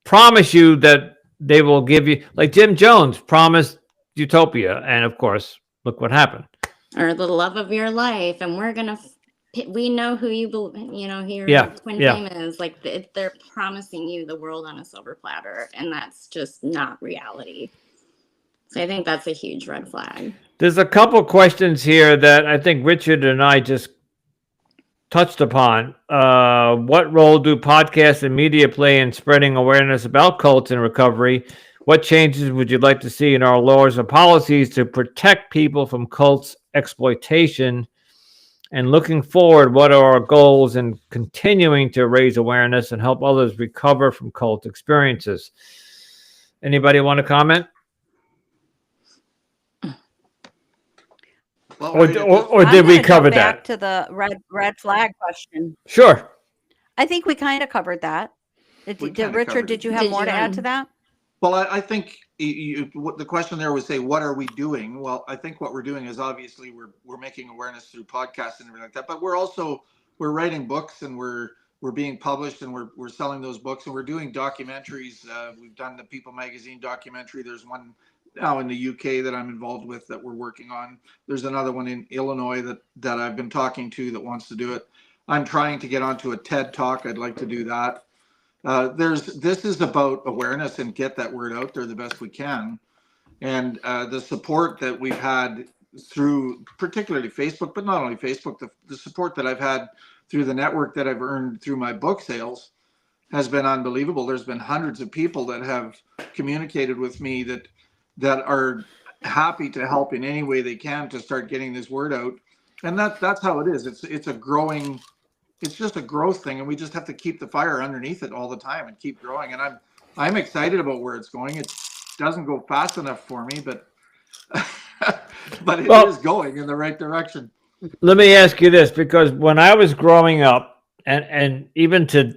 promise you that they will give you, like Jim Jones promised utopia. And of course, look what happened. Or the love of your life. And we're going to, we know who you know, who your twin flame is. Like they're promising you the world on a silver platter. And that's just not reality. So I think that's a huge red flag. There's a couple questions here that I think Richard and I just touched upon. What role do podcasts and media play in spreading awareness about cults and recovery? What changes would you like to see in our laws or policies to protect people from cults exploitation? And looking forward, what are our goals in continuing to raise awareness and help others recover from cult experiences? Anybody want to comment? Well, Or did we cover that? Back to the red flag question. Sure. I think we kind of covered that. Richard, did you have more to add to that? Well, I think the question there was say, what are we doing? Well, I think what we're doing is obviously we're making awareness through podcasts and everything like that, but we're writing books, and we're being published, and we're selling those books, and we're doing documentaries. We've done the People Magazine documentary. There's one now in the UK that I'm involved with that we're working on. There's another one in Illinois that I've been talking to that wants to do it. I'm trying to get onto a TED Talk. I'd like to do that. This is about awareness and get that word out there the best we can. And the support that we've had through particularly Facebook, but not only Facebook, the support that I've had through the network that I've earned through my book sales has been unbelievable. There's been hundreds of people that have communicated with me that are happy to help in any way they can to start getting this word out. And that's how it is. It's just a growth thing, and we just have to keep the fire underneath it all the time and keep growing. And I'm excited about where it's going. It doesn't go fast enough for me, but it is going in the right direction. Let me ask you this, because when I was growing up, and even to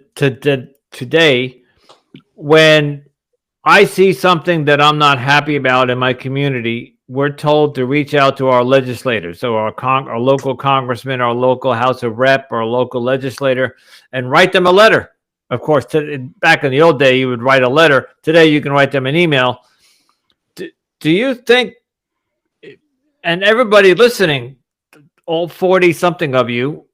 today, when I see something that I'm not happy about in my community, we're told to reach out to our legislators. So our local congressman, our local House of Rep, our local legislator, and write them a letter. Of course, back in the old day, you would write a letter. Today, you can write them an email. Do you think, and everybody listening, all 40-something of you,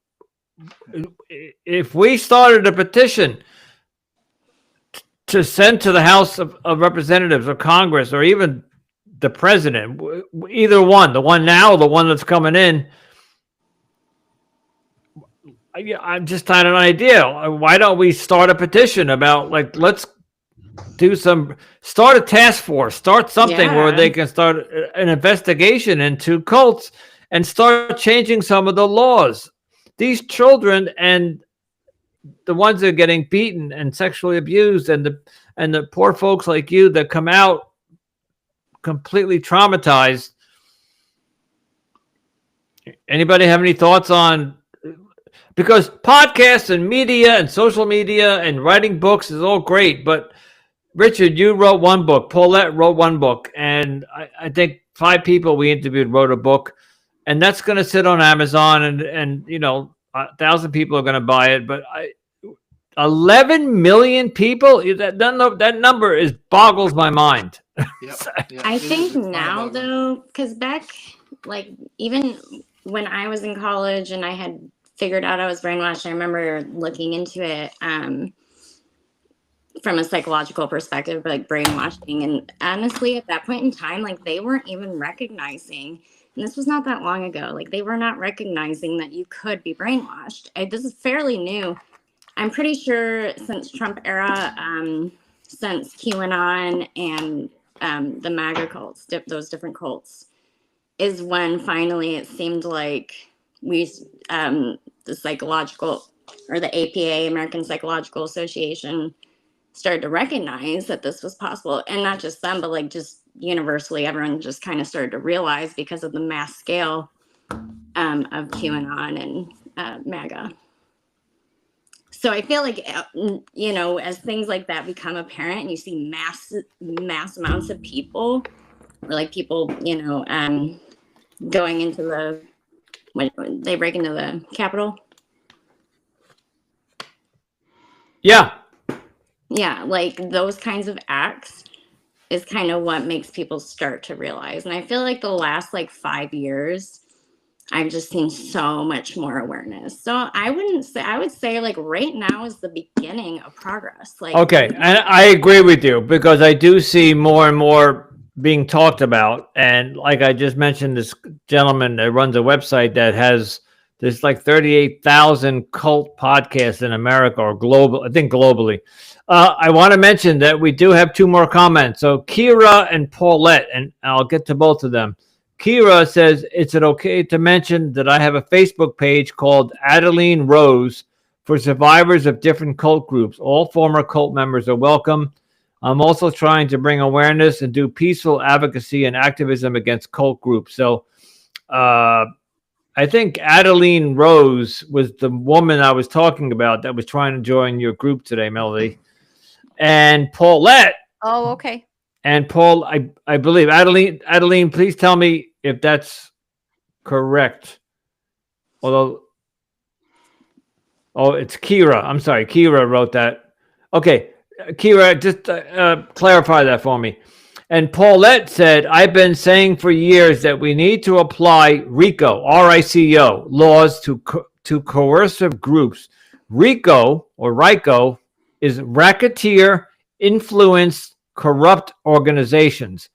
if we started a petition to send to the House of Representatives or Congress or even the president, either one, the one now or the one that's coming in, I'm just had an idea. Why don't we start a petition about, like, let's start a task force, start something where Yeah. they can start an investigation into cults and start changing some of the laws. These children and the ones that are getting beaten and sexually abused, and the poor folks like you that come out completely traumatized. Anybody have any thoughts on, because podcasts and media and social media and writing books is all great, but Richard, you wrote one book, Paulette wrote one book, and I think 5 people we interviewed wrote a book, and that's going to sit on Amazon, and 1,000 people are going to buy it, but 11 million people, that number boggles my mind. I think now though, because back, like, even when I was in college and I had figured out I was brainwashed, I remember looking into it from a psychological perspective, like brainwashing. And honestly, at that point in time, like, they weren't even recognizing, and this was not that long ago, like, they were not recognizing that you could be brainwashed. This is fairly new. I'm pretty sure since Trump era, since QAnon and the MAGA cults, those different cults, is when finally it seemed like the psychological, or the APA, American Psychological Association, started to recognize that this was possible. And not just them, but like just universally, everyone just kind of started to realize because of the mass scale of QAnon and MAGA. So I feel like, as things like that become apparent and you see mass amounts of people, or like people, going into when they break into the Capitol. Yeah. Yeah, like those kinds of acts is kind of what makes people start to realize. And I feel like the last 5 years, I've just seen so much more awareness. So I would say right now is the beginning of progress. Okay, and I agree with you, because I do see more and more being talked about. And like I just mentioned, this gentleman that runs a website that has, there's 38,000 cult podcasts in America, or global, I think globally. I want to mention that we do have 2 more comments. So Kira and Paulette, and I'll get to both of them. Kira says, is it okay to mention that I have a Facebook page called Adeline Rose for survivors of different cult groups? All former cult members are welcome. I'm also trying to bring awareness and do peaceful advocacy and activism against cult groups. So I think Adeline Rose was the woman I was talking about that was trying to join your group today, Melody. And Paulette. Oh, okay. And Paul, I believe, Adeline, please tell me if that's correct. Although, it's Kira. I'm sorry, Kira wrote that. Okay, Kira, just clarify that for me. And Paulette said, I've been saying for years that we need to apply RICO, R-I-C-O, laws to coercive groups. RICO, or RICO, is racketeer, influenced, corrupt organizations.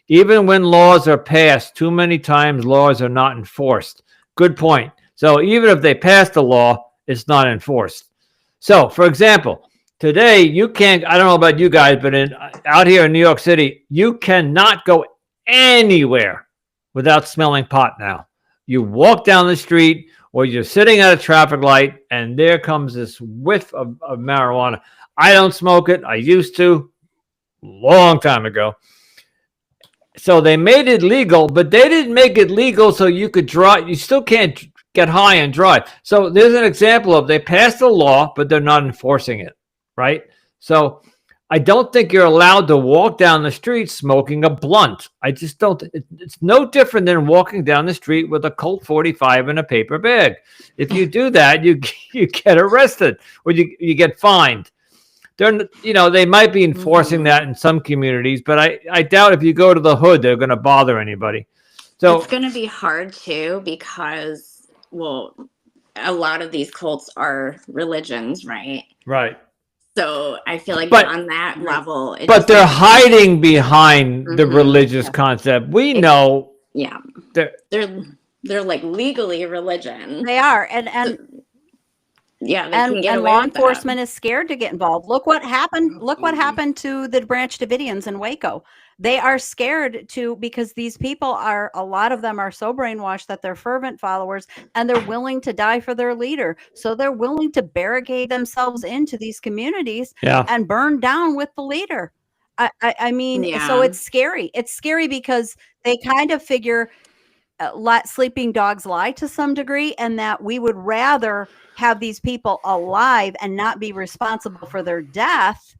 Even when laws are passed, too many times laws are not enforced. Good point. So even if they passed a law, it's not enforced. So, for example, today you can't, I don't know about you guys, but out here in New York City, you cannot go anywhere without smelling pot now. You walk down the street, or you're sitting at a traffic light, and there comes this whiff of marijuana. I don't smoke it. I used to. Long time ago. So they made it legal, but they didn't make it legal so you could drive. You still can't get high and drive. So there's an example of, they passed a law, but they're not enforcing it, right? So I don't think you're allowed to walk down the street smoking a blunt. I just don't. It's no different than walking down the street with a Colt 45 in a paper bag. If you do that, you get arrested, or you get fined. They might be enforcing that in some communities, but I doubt if you go to the hood, they're going to bother anybody. So it's going to be hard too, because, a lot of these cults are religions, right? Right. So I feel like on that level, but they're hiding behind the religious concept. We know. Yeah. They're legally religion. They are, and Yeah, they can get And away law with that. enforcement is scared to get involved. Look what happened. Look what Absolutely. happened to the Branch Davidians in Waco. They are scared to, because these people are, a lot of them are so brainwashed that they're fervent followers and they're willing to die for their leader. So they're willing to barricade themselves into these communities Yeah. and burn down with the leader. I mean, so Yeah. it's scary. It's scary because they kind of figure, let sleeping dogs lie to some degree, and that we would rather have these people alive and not be responsible for their death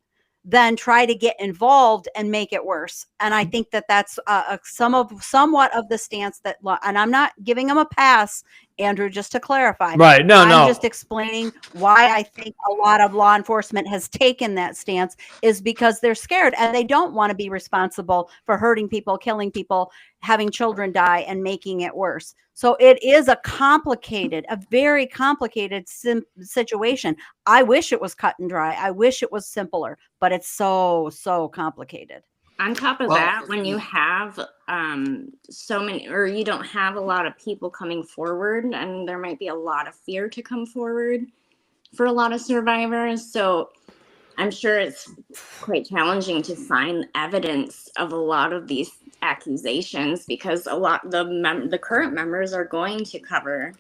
than try to get involved and make it worse. And I think that that's somewhat of the stance that, and I'm not giving them a pass, Andrew, just to clarify. Right. No, I'm no. just explaining why I think a lot of law enforcement has taken that stance, is because they're scared and they don't want to be responsible for hurting people, killing people, having children die, and making it worse. So it is a very complicated situation. I wish it was cut and dry. I wish it was simpler, but it's so complicated. On top of Well, that, when you have so many, or you don't have a lot of people coming forward, and there might be a lot of fear to come forward for a lot of survivors. So I'm sure it's quite challenging to find evidence of a lot of these accusations, because a lot the current members are going to cover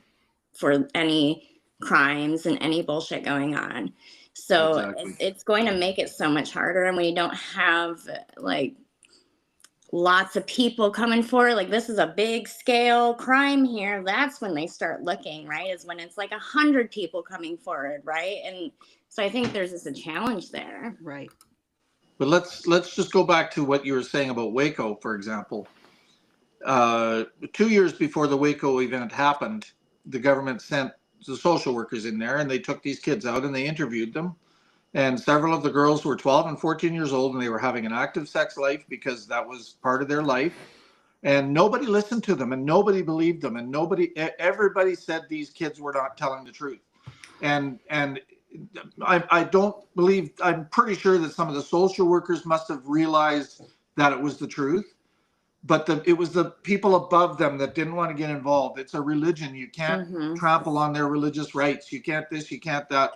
for any crimes and any bullshit going on. So Exactly. it's going to make it so much harder. And when you don't have like lots of people coming forward, like this is a big scale crime here, that's when they start looking, right? Is when it's like 100 people coming forward, right? And so I think there's just a challenge there. Right. But let's just go back to what you were saying about Waco, for example. 2 years before the Waco event happened, the government sent the social workers in there, and they took these kids out and they interviewed them. And several of the girls were 12 and 14 years old, and they were having an active sex life because that was part of their life. And nobody listened to them, and nobody believed them, and everybody said these kids were not telling the truth. And I don't believe, I'm pretty sure that some of the social workers must have realized that it was the truth, but it was the people above them that didn't want to get involved. It's a religion. You can't trample on their religious rights. You can't this, you can't that.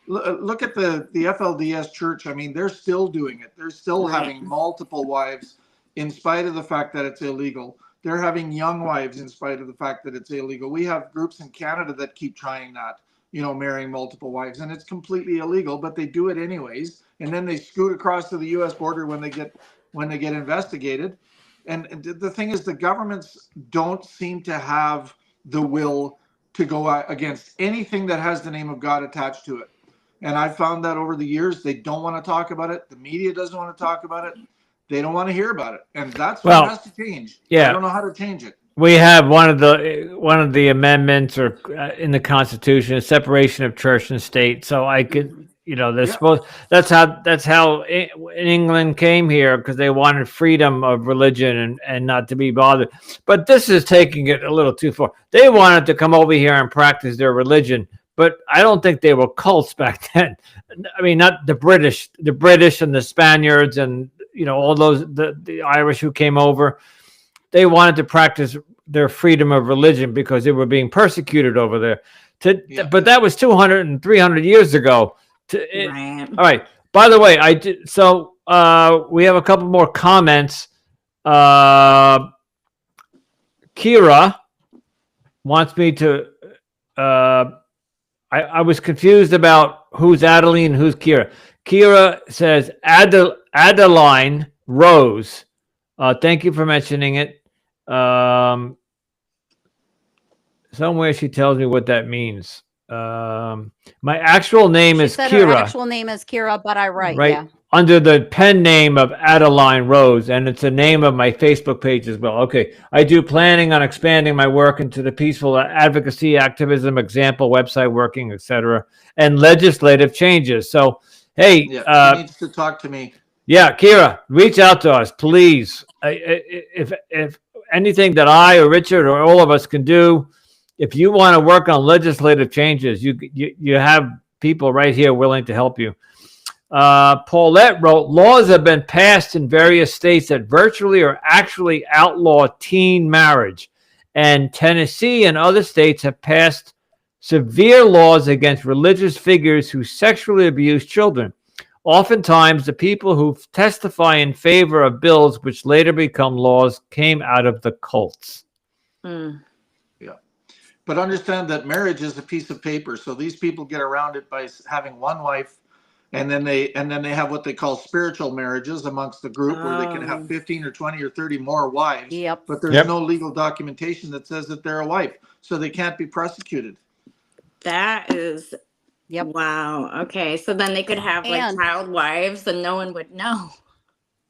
Look at the FLDS church. I mean, they're still doing it. They're still having multiple wives in spite of the fact that it's illegal. They're having young wives in spite of the fact that it's illegal. We have groups in Canada that keep trying that, marrying multiple wives, and it's completely illegal, but they do it anyways. And then they scoot across to the US border when they get investigated. And the thing is, the governments don't seem to have the will to go against anything that has the name of God attached to it. And I found that over the years, they don't want to talk about it. The media doesn't want to talk about it. They don't want to hear about it. And that's what has to change. Yeah. I don't know how to change it. We have one of the amendments or in the Constitution, a separation of church and state. So I could, that's how England came here, because they wanted freedom of religion and not to be bothered. But this is taking it a little too far. They wanted to come over here and practice their religion, but I don't think they were cults back then. I mean, not the British and the Spaniards and all those the Irish who came over. They wanted to practice their freedom of religion because they were being persecuted over there. But that was 200 and 300 years ago. Right. All right. By the way, we have a couple more comments. Kira wants me to. I was confused about who's Adeline, who's Kira. Kira says Adeline Rose. Thank you for mentioning it. Somewhere she tells me what that means. My actual name is Kira. Her actual name is Kira, but I write. Yeah. Under the pen name of Adeline Rose, and it's the name of my Facebook page as well. Okay, I do planning on expanding my work into the peaceful advocacy, activism, example, website working, etc., and legislative changes. So, hey, she needs to talk to me. Yeah, Kira, reach out to us, please. If anything that I or Richard or all of us can do, if you want to work on legislative changes, you have people right here willing to help you. Paulette wrote, laws have been passed in various states that virtually or actually outlaw teen marriage. And Tennessee and other states have passed severe laws against religious figures who sexually abuse children. Oftentimes, the people who testify in favor of bills which later become laws came out of the cults. Mm. Yeah. But understand that marriage is a piece of paper. So these people get around it by having one wife, and then they have what they call spiritual marriages amongst the group, where they can have 15 or 20 or 30 more wives. Yep. But there's no legal documentation that says that they're a wife, so they can't be prosecuted. That is, Yep. wow. Okay, so then they could have like And- child wives, and no one would know.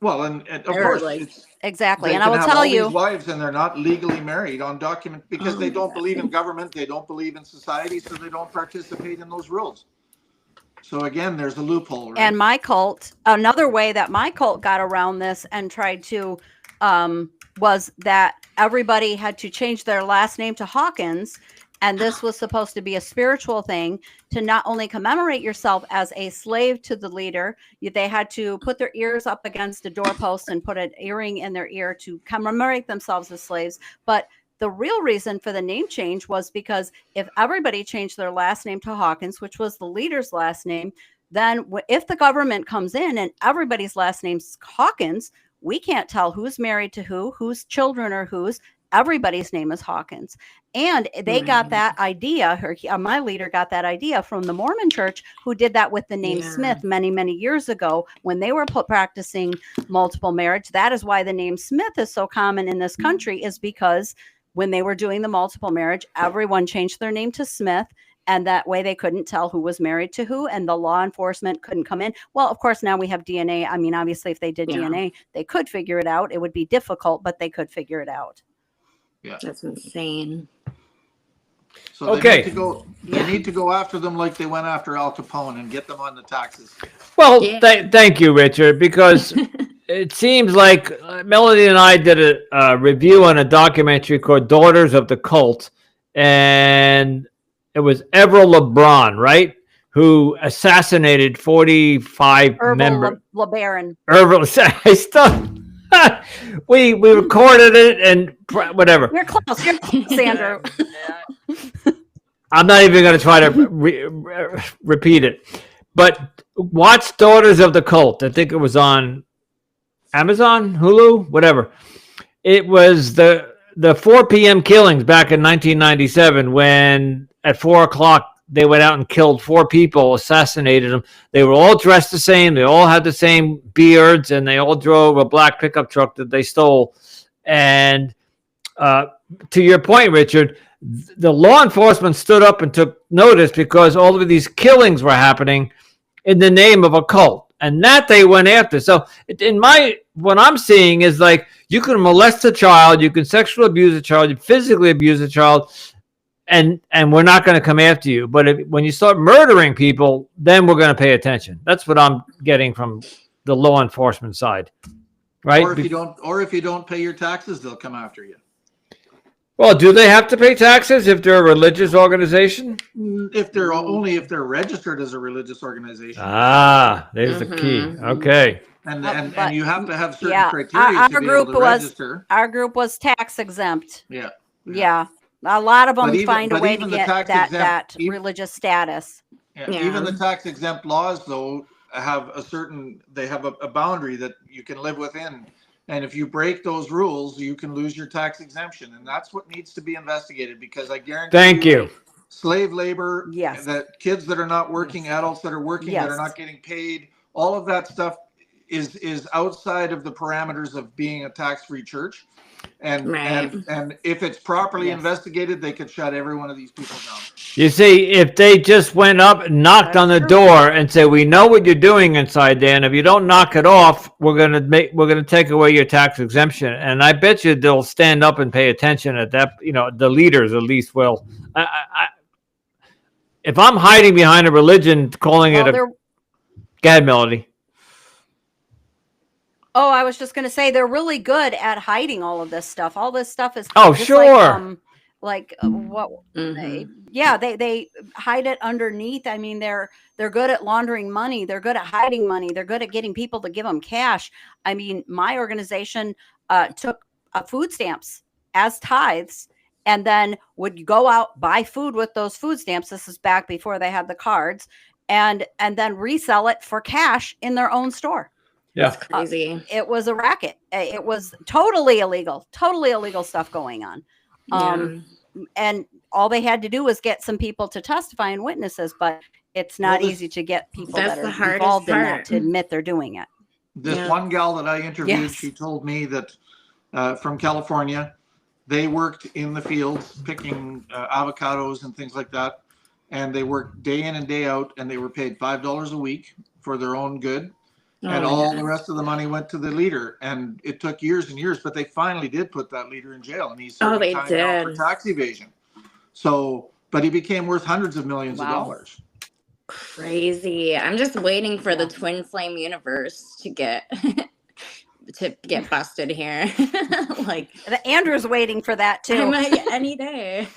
Well, and of Or, course, like- Exactly. they And I can will have tell all you, these wives, and they're not legally married on document because they Oh, don't believe in government, they don't believe in society, so they don't participate in those rules. So again, there's a loophole. Right? and my cult, another way that my cult got around this and tried to, was that everybody had to change their last name to Hawkins. And this was supposed to be a spiritual thing to not only commemorate yourself as a slave to the leader, they had to put their ears up against a doorpost and put an earring in their ear to commemorate themselves as slaves. But the real reason for the name change was because if everybody changed their last name to Hawkins, which was the leader's last name, then if the government comes in and everybody's last name's Hawkins, we can't tell who's married to who, whose children are whose. Everybody's name is Hawkins. And they got that idea, my leader got that idea from the Mormon church, who did that with the name Smith many, many years ago when they were practicing multiple marriage. That is why the name Smith is so common in this country, is because when they were doing the multiple marriage, everyone changed their name to Smith. And that way they couldn't tell who was married to who, and the law enforcement couldn't come in. Well, of course, now we have DNA. I mean, obviously, if they did DNA, they could figure it out. It would be difficult, but they could figure it out. Yeah. That's insane. So Okay. they need to go after them like they went after Al Capone and get them on the taxes. Well, Yeah. thank you, Richard, because it seems like Melody and I did a review on a documentary called Daughters of the Cult, and it was Avril LeBron, right, who assassinated 45 members. LeBaron. Avril, I still, we recorded it and whatever. You're close. You're close, Andrew. I'm not even going to try to repeat it. But watch Daughters of the Cult. I think it was on Amazon, Hulu, whatever. It was the 4 p.m. killings back in 1997 when at 4 o'clock they went out and killed 4 people, assassinated them. They were all dressed the same. They all had the same beards, and they all drove a black pickup truck that they stole. And to your point, Richard, the law enforcement stood up and took notice because all of these killings were happening in the name of a cult, and that they went after. So what I'm seeing is like, you can molest a child, you can sexually abuse a child, you physically abuse a child, and we're not going to come after you. But when you start murdering people, then we're going to pay attention. That's what I'm getting from the law enforcement side, right? Or if you don't pay your taxes, they'll come after you. Well, do they have to pay taxes if they're a religious organization? If they're registered as a religious organization. Ah, there's the key. Okay. And but- you have to have certain Yeah, criteria our to be group able to was- register. Our group was tax exempt. Yeah. Yeah. A lot of them But even- find a but way to even the get tax that exempt- even- religious status. Yeah. Yeah. Even the tax exempt laws, though, have a boundary that you can live within. And if you break those rules, you can lose your tax exemption. And that's what needs to be investigated, because I guarantee Thank you. slave labor, Yes. that kids that are not working, adults that are working, that are Yes. not getting paid, all of that stuff is outside of the parameters of being a tax-free church. And Right. and if it's properly Yes. investigated, they could shut every one of these people down. You see, if they just went up and knocked on the That's door and said, "We know what you're doing inside there, and if you don't knock it off, we're gonna take away your tax exemption," and I bet you they'll stand up and pay attention at that. The leaders at least will. If I'm hiding behind a religion, calling Well, it a they're- Go ahead, Melody. Oh, I was just going to say they're really good at hiding all of this stuff. All this stuff is Oh, just sure. what Mhm. yeah, they hide it underneath. I mean, they're good at laundering money. They're good at hiding money. They're good at getting people to give them cash. I mean, my organization took food stamps as tithes and then would go out, buy food with those food stamps. This is back before they had the cards, and then resell it for cash in their own store. Yeah. Crazy. It was a racket. It was totally illegal stuff going on. And all they had to do was get some people to testify and witnesses, but it's not easy to get people that are involved in that to admit they're doing it. This one gal that I interviewed, she told me that from California, they worked in the fields picking avocados and things like that. And they worked day in and day out, and they were paid $5 a week for their own good. And all the rest of the money went to the leader. And it took years and years, but they finally did put that leader in jail. And he's serving time now for tax evasion. So, but he became worth hundreds of millions of dollars. Crazy. I'm just waiting for the Twin Flame universe to get busted here. Like Andrew's waiting for that too. Any day.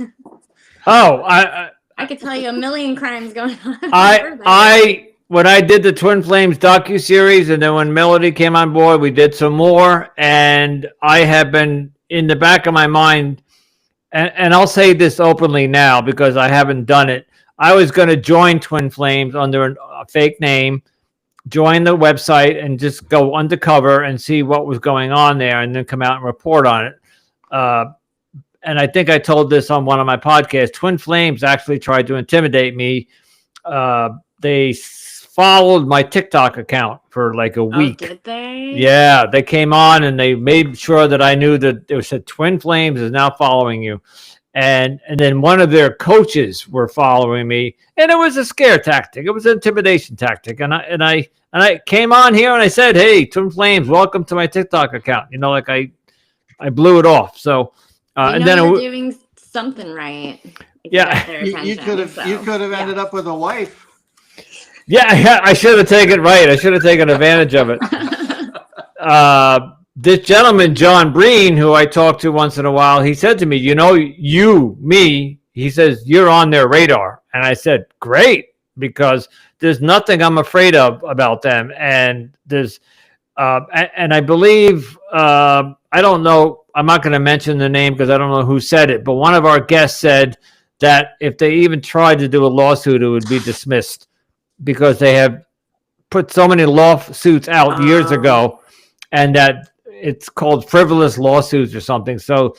Oh, I could tell you a million crimes going on. When I did the Twin Flames docuseries, and then when Melody came on board, we did some more. And I have been in the back of my mind, and I'll say this openly now because I haven't done it. I was going to join Twin Flames under a fake name, join the website, and just go undercover and see what was going on there, and then come out and report on it. And I think I told this on one of my podcasts. Twin Flames actually tried to intimidate me. They followed my TikTok account for like a week. Did they? Yeah, they came on and they made sure that I knew that it said Twin Flames is now following you. And then one of their coaches were following me, and it was a scare tactic. It was an intimidation tactic. And I came on here and I said, "Hey, Twin Flames, welcome to my TikTok account." You know, like I blew it off. So and then you're doing something right. Yeah, you could have ended up with a wife. Yeah, I should have taken right. I should have taken advantage of it. This gentleman, John Breen, who I talk to once in a while, he said to me, he says, "You're on their radar." And I said, "Great, because there's nothing I'm afraid of about them." And there's, and I believe, I don't know, I'm not going to mention the name because I don't know who said it, but one of our guests said that if they even tried to do a lawsuit, it would be dismissed because they have put so many lawsuits out years ago, and that it's called frivolous lawsuits or something. So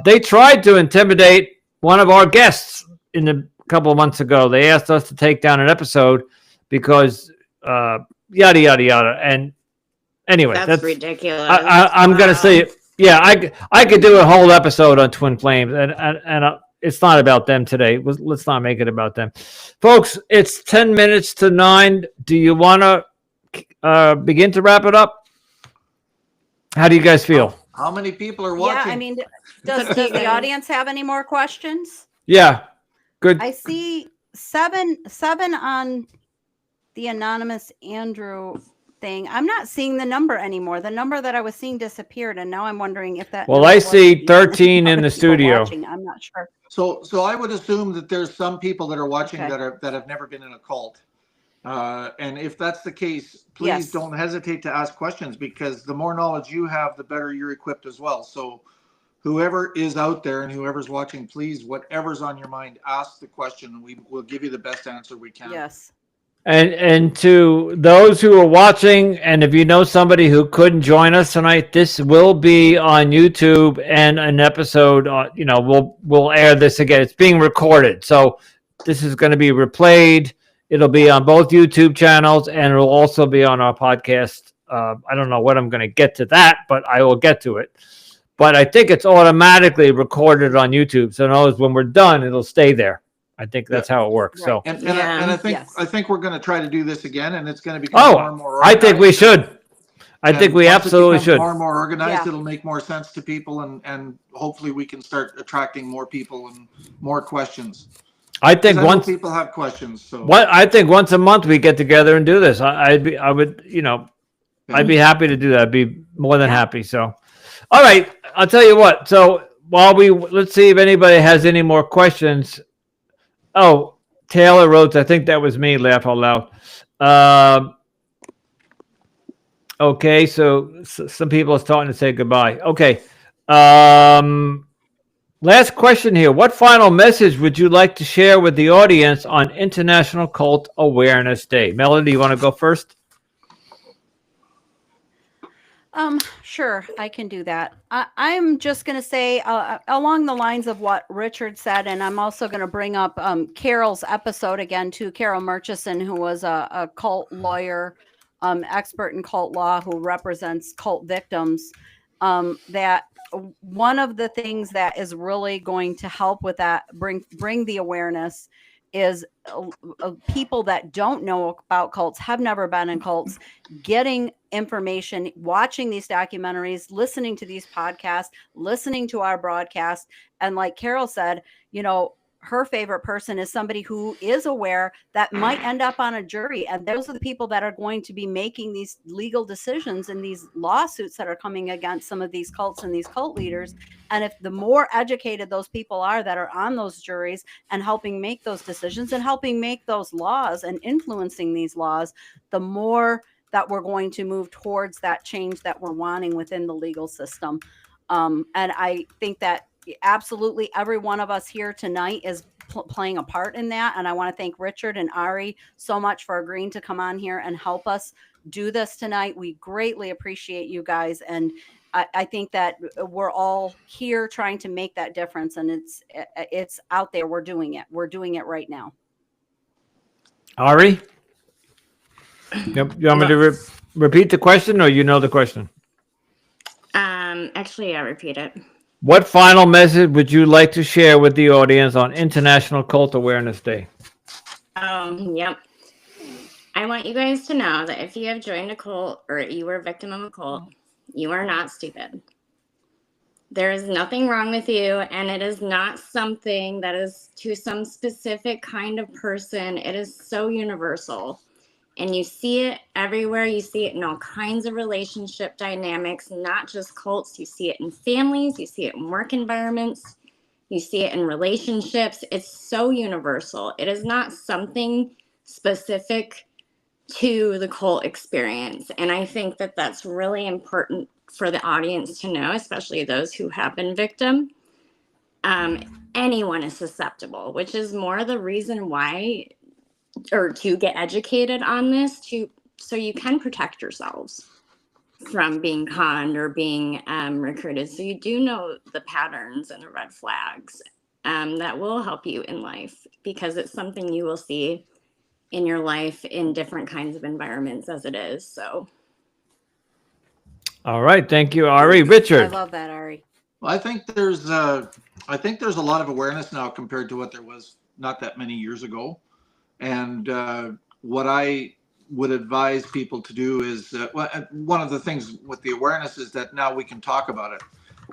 they tried to intimidate one of our guests a couple of months ago. They asked us to take down an episode because yada, yada, yada. And anyway, that's ridiculous. I'm going to say, yeah, I could do a whole episode on Twin Flames, and it's not about them today. Let's not make it about them. Folks, it's 10 minutes to 9. Do you want to begin to wrap it up? How do you guys feel? How many people are watching? Yeah, I mean, does the audience have any more questions? Yeah, good. I see seven on the anonymous Andrew thing. I'm not seeing the number anymore. The number that I was seeing disappeared, and now I'm wondering if that. Well, I see 13 in the studio. Watching. I'm not sure. So I would assume that there's some people that are watching that have never been in a cult. And if that's the case, please don't hesitate to ask questions, because the more knowledge you have, the better you're equipped as well. So whoever is out there and whoever's watching, please, whatever's on your mind, ask the question, and we will give you the best answer we can. Yes. And to those who are watching, and if you know somebody who couldn't join us tonight, this will be on YouTube, and an episode, we'll air this again. It's being recorded. So this is going to be replayed. It'll be on both YouTube channels, and it'll also be on our podcast. I don't know what I'm going to get to that, but I will get to it. But I think it's automatically recorded on YouTube. So in other words, when we're done, it'll stay there. I think that's how it works. Right. So, I think we're going to try to do this again, and it's going to become more and more organized. I think we should. I think we absolutely should. More and more organized, it'll make more sense to people, and hopefully we can start attracting more people and more questions. I think once people have questions, so I think once a month we get together and do this. I'd be happy to do that. I'd be more than happy. So, all right, I'll tell you what. So let's see if anybody has any more questions. Oh, Taylor Rhodes, I think that was me. Laugh out loud. Okay, so some people are starting to say goodbye. Okay. What Last question here. What final message would you like to share with the audience on International Cult Awareness Day? Melody, you want to go first? Sure, I can do that. I'm just going to say along the lines of what Richard said, and I'm also going to bring up Carol's episode again too. Carol Murchison, who was a cult lawyer, expert in cult law, who represents cult victims. That one of the things that is really going to help with that, bring the awareness, is people that don't know about cults, have never been in cults, getting information, watching these documentaries, listening to these podcasts, listening to our broadcast. And like Carol said, her favorite person is somebody who is aware that might end up on a jury. And those are the people that are going to be making these legal decisions in these lawsuits that are coming against some of these cults and these cult leaders. And if the more educated those people are that are on those juries and helping make those decisions and helping make those laws and influencing these laws, the more that we're going to move towards that change that we're wanting within the legal system. And I think that absolutely every one of us here tonight is playing a part in that. And I want to thank Richard and Ari so much for agreeing to come on here and help us do this tonight. We greatly appreciate you guys. And I think that we're all here trying to make that difference. And it's out there. We're doing it. We're doing it right now. Ari? You want me to repeat the question, or you know the question? Actually, I'll repeat it. What final message would you like to share with the audience on International Cult Awareness Day? Yep. I want you guys to know that if you have joined a cult or you were a victim of a cult, you are not stupid. There is nothing wrong with you, and it is not something that is to some specific kind of person. It is so universal. And you see it everywhere. You see it in all kinds of relationship dynamics, not just cults. You see it in families. You see it in work environments. You see it in relationships. It's so universal. It is not something specific to the cult experience. And I think that that's really important for the audience to know, especially those who have been victim. Anyone is susceptible, which is more the reason why, or to get educated on this, so you can protect yourselves from being conned or being recruited. So you do know the patterns and the red flags that will help you in life, because it's something you will see in your life in different kinds of environments as it is. So. All right. Thank you, Ari. Richard. I love that, Ari. Well, I think there's a lot of awareness now compared to what there was not that many years ago. And what I would advise people to do is, one of the things with the awareness is that now we can talk about it.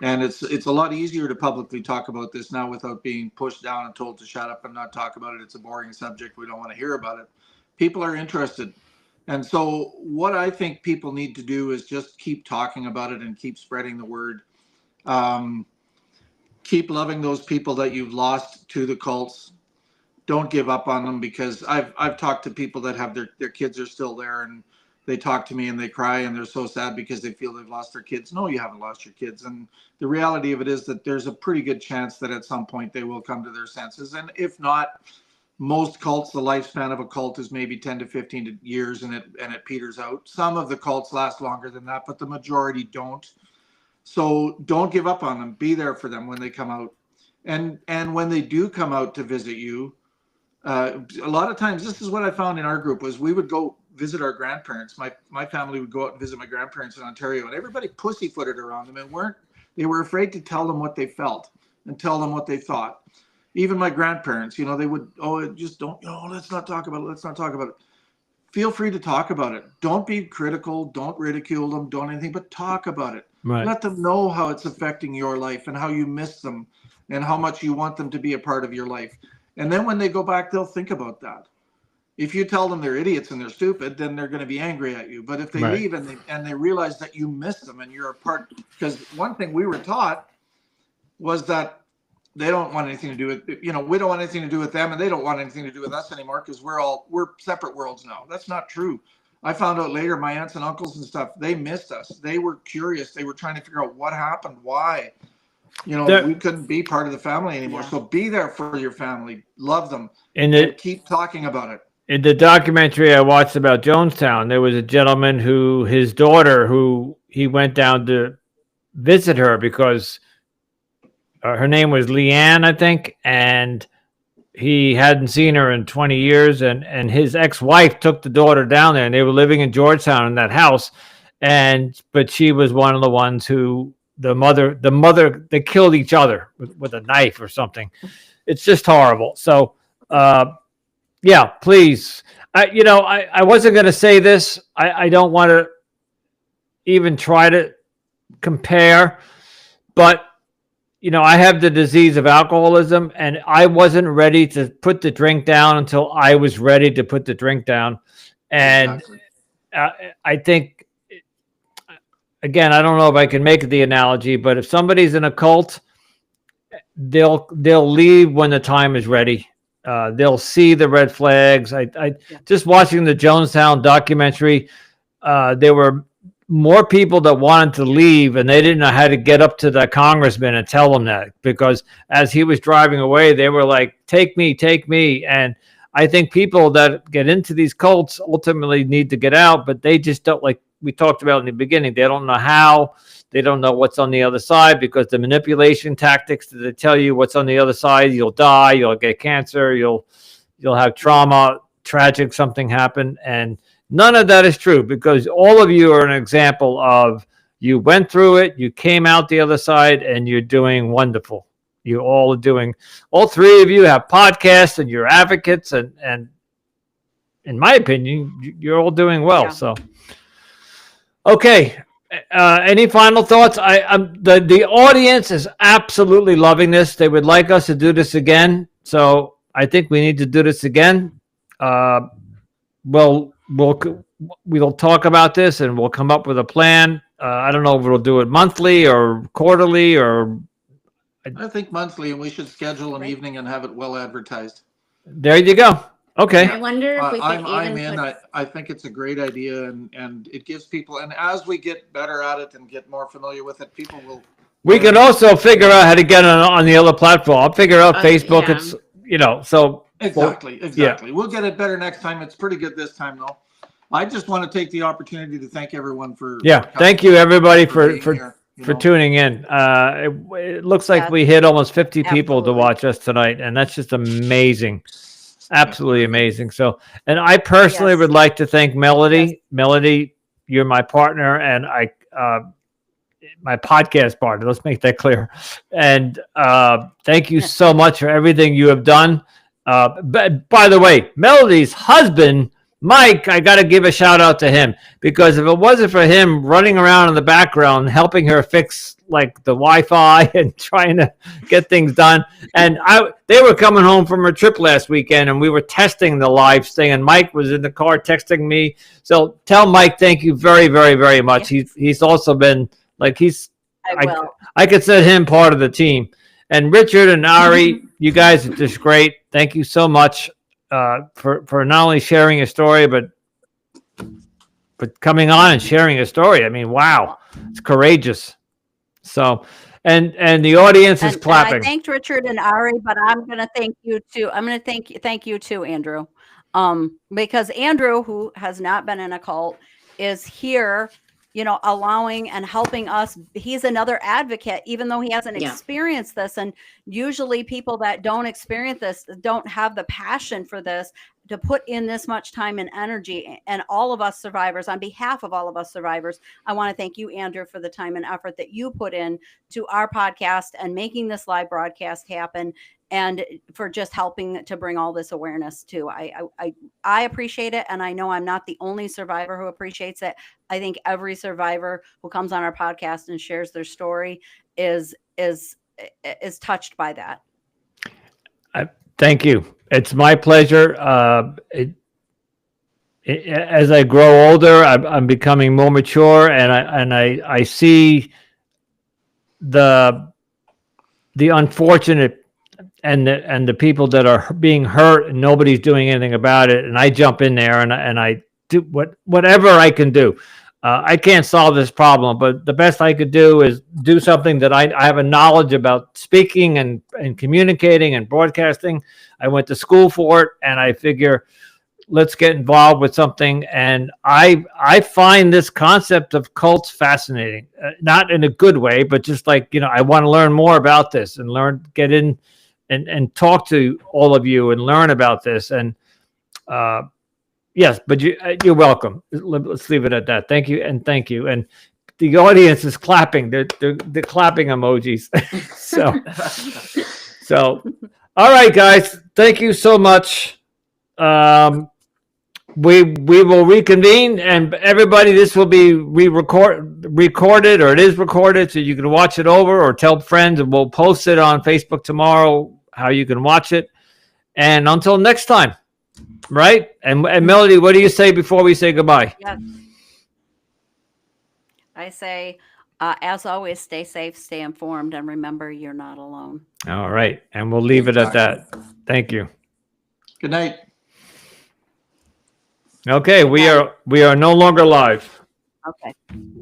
And it's a lot easier to publicly talk about this now without being pushed down and told to shut up and not talk about it. It's a boring subject. We don't want to hear about it. People are interested. And so what I think people need to do is just keep talking about it and keep spreading the word. Keep loving those people that you've lost to the cults. Don't give up on them, because I've talked to people that have their kids are still there, and they talk to me and they cry and they're so sad because they feel they've lost their kids. No, you haven't lost your kids. And the reality of it is that there's a pretty good chance that at some point they will come to their senses. And if not, most cults, the lifespan of a cult is maybe 10 to 15 years, and it peters out. Some of the cults last longer than that, but the majority don't. So don't give up on them. Be there for them when they come out. And when they do come out to visit you, a lot of times, this is what I found in our group, was we would go visit our grandparents. My family would go out and visit my grandparents in Ontario, and everybody pussyfooted around them and they were afraid to tell them what they felt and tell them what they thought. Even my grandparents, they would, just don't, let's not talk about it. Let's not talk about it. Feel free to talk about it. Don't be critical. Don't ridicule them. Don't anything, but talk about it. Right. Let them know how it's affecting your life and how you miss them and how much you want them to be a part of your life. And then when they go back, they'll think about that. If you tell them they're idiots and they're stupid, then they're going to be angry at you. But if they leave and they realize that you miss them and you're a part, because one thing we were taught was that they don't want anything to do with, we don't want anything to do with them, and they don't want anything to do with us anymore, because we're separate worlds now. That's not true. I found out later, my aunts and uncles and stuff, they missed us. They were curious. They were trying to figure out what happened, why. You know, There- we couldn't be part of the family anymore. Yeah. So be there for your family, love them, In and the keep talking about it. in the documentary I watched about Jonestown, there was a gentleman who his daughter who he went down to visit her because her name was Leanne, I think, and he hadn't seen her in 20 years, and his ex-wife took the daughter down there, and they were living in Georgetown in that house, but she was one of the ones who the mother they killed each other with a knife or something. It's just horrible. So yeah, please. I wasn't going to say this. I don't want to even try to compare, but I have the disease of alcoholism, and I wasn't ready to put the drink down until I was ready to put the drink down. And Exactly. I think, again, I don't know if I can make the analogy, but if somebody's in a cult, they'll leave when the time is ready. They'll see the red flags. Just watching the Jonestown documentary, there were more people that wanted to leave, and they didn't know how to get up to the congressman and tell them that, because as he was driving away, they were like, take me. And I think people that get into these cults ultimately need to get out, but they just don't, like we talked about in the beginning, they don't know how, they don't know what's on the other side, because the manipulation tactics that they tell you what's on the other side, you'll die, you'll get cancer, you'll have trauma, tragic something happen. And none of that is true, because all of you are an example of you went through it, you came out the other side, and you're doing wonderful. You all are doing, all three of you have podcasts and you're advocates, and in my opinion, you're all doing well. Yeah. So, okay. Any final thoughts? The audience is absolutely loving this. They would like us to do this again. So I think we need to do this again. We'll talk about this and we'll come up with a plan. I don't know if we'll do it monthly or quarterly or. I think monthly, and we should schedule an evening and have it well advertised. There you go. Okay. I wonder if we could I'm even in. put, I think it's a great idea, and it gives people. And as we get better at it and get more familiar with it, people will. We can also figure out how to get it on the other platform. I'll figure out Facebook. Yeah. It's so. Exactly. We'll get it better next time. It's pretty good this time, though. I just want to take the opportunity to thank everyone for. Yeah. Thank you, everybody, for being here, for tuning in. It looks like we hit almost 50 people to Absolutely. watch us tonight, and that's just amazing. Absolutely amazing. So, and I personally Yes. would like to thank Melody. Yes. Melody, you're my partner, and my podcast partner. Let's make that clear. And thank you so much for everything you have done. But by the way, Melody's husband, Mike, I got to give a shout out to him, because if it wasn't for him running around in the background helping her fix like the Wi-Fi and trying to get things done, and they were coming home from a trip last weekend, and we were testing the live thing, and Mike was in the car texting me. So tell Mike thank you very, very, very much. He's also been like I will. I consider him part of the team. And Richard and Ari, you guys are just great. Thank you so much for not only sharing your story, but coming on and sharing your story. I mean, wow, it's courageous. So, and the audience is And clapping. I thanked Richard and Ari, but I'm going to thank you too. I'm going to thank you too, Andrew. Because Andrew, who has not been in a cult, is here, allowing and helping us. He's another advocate, even though he hasn't experienced this. And usually people that don't experience this don't have the passion for this to put in this much time and energy. And all of us survivors, on behalf of all of us survivors, I want to thank you, Andrew, for the time and effort that you put in to our podcast and making this live broadcast happen, and for just helping to bring all this awareness too. I appreciate it. And I know I'm not the only survivor who appreciates it. I think every survivor who comes on our podcast and shares their story is touched by that. Thank you. It's my pleasure. As I grow older, I'm becoming more mature, and I see the unfortunate and the people that are being hurt, and nobody's doing anything about it. And I jump in there and I do whatever I can do. I can't solve this problem, but the best I could do is do something that I have a knowledge about speaking and communicating and broadcasting. I went to school for it, and I figure let's get involved with something. And I find this concept of cults fascinating, not in a good way, but just like, I want to learn more about this and get in and talk to all of you and learn about this. And yes, but you're welcome. Let's leave it at that. Thank you. And thank you. And the audience is clapping. They're clapping emojis. so, all right, guys. Thank you so much. We will reconvene, and everybody, this will be recorded, or it is recorded, so you can watch it over or tell friends, and we'll post it on Facebook tomorrow, how you can watch it. And until next time, right? And Melody, what do you say before we say goodbye? Yes. I say, as always, stay safe, stay informed, and remember you're not alone. All right. And we'll leave it at that. Thank you. Good night. Okay, we are no longer live. Okay.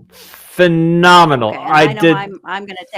Phenomenal. Okay, and I know I'm going to take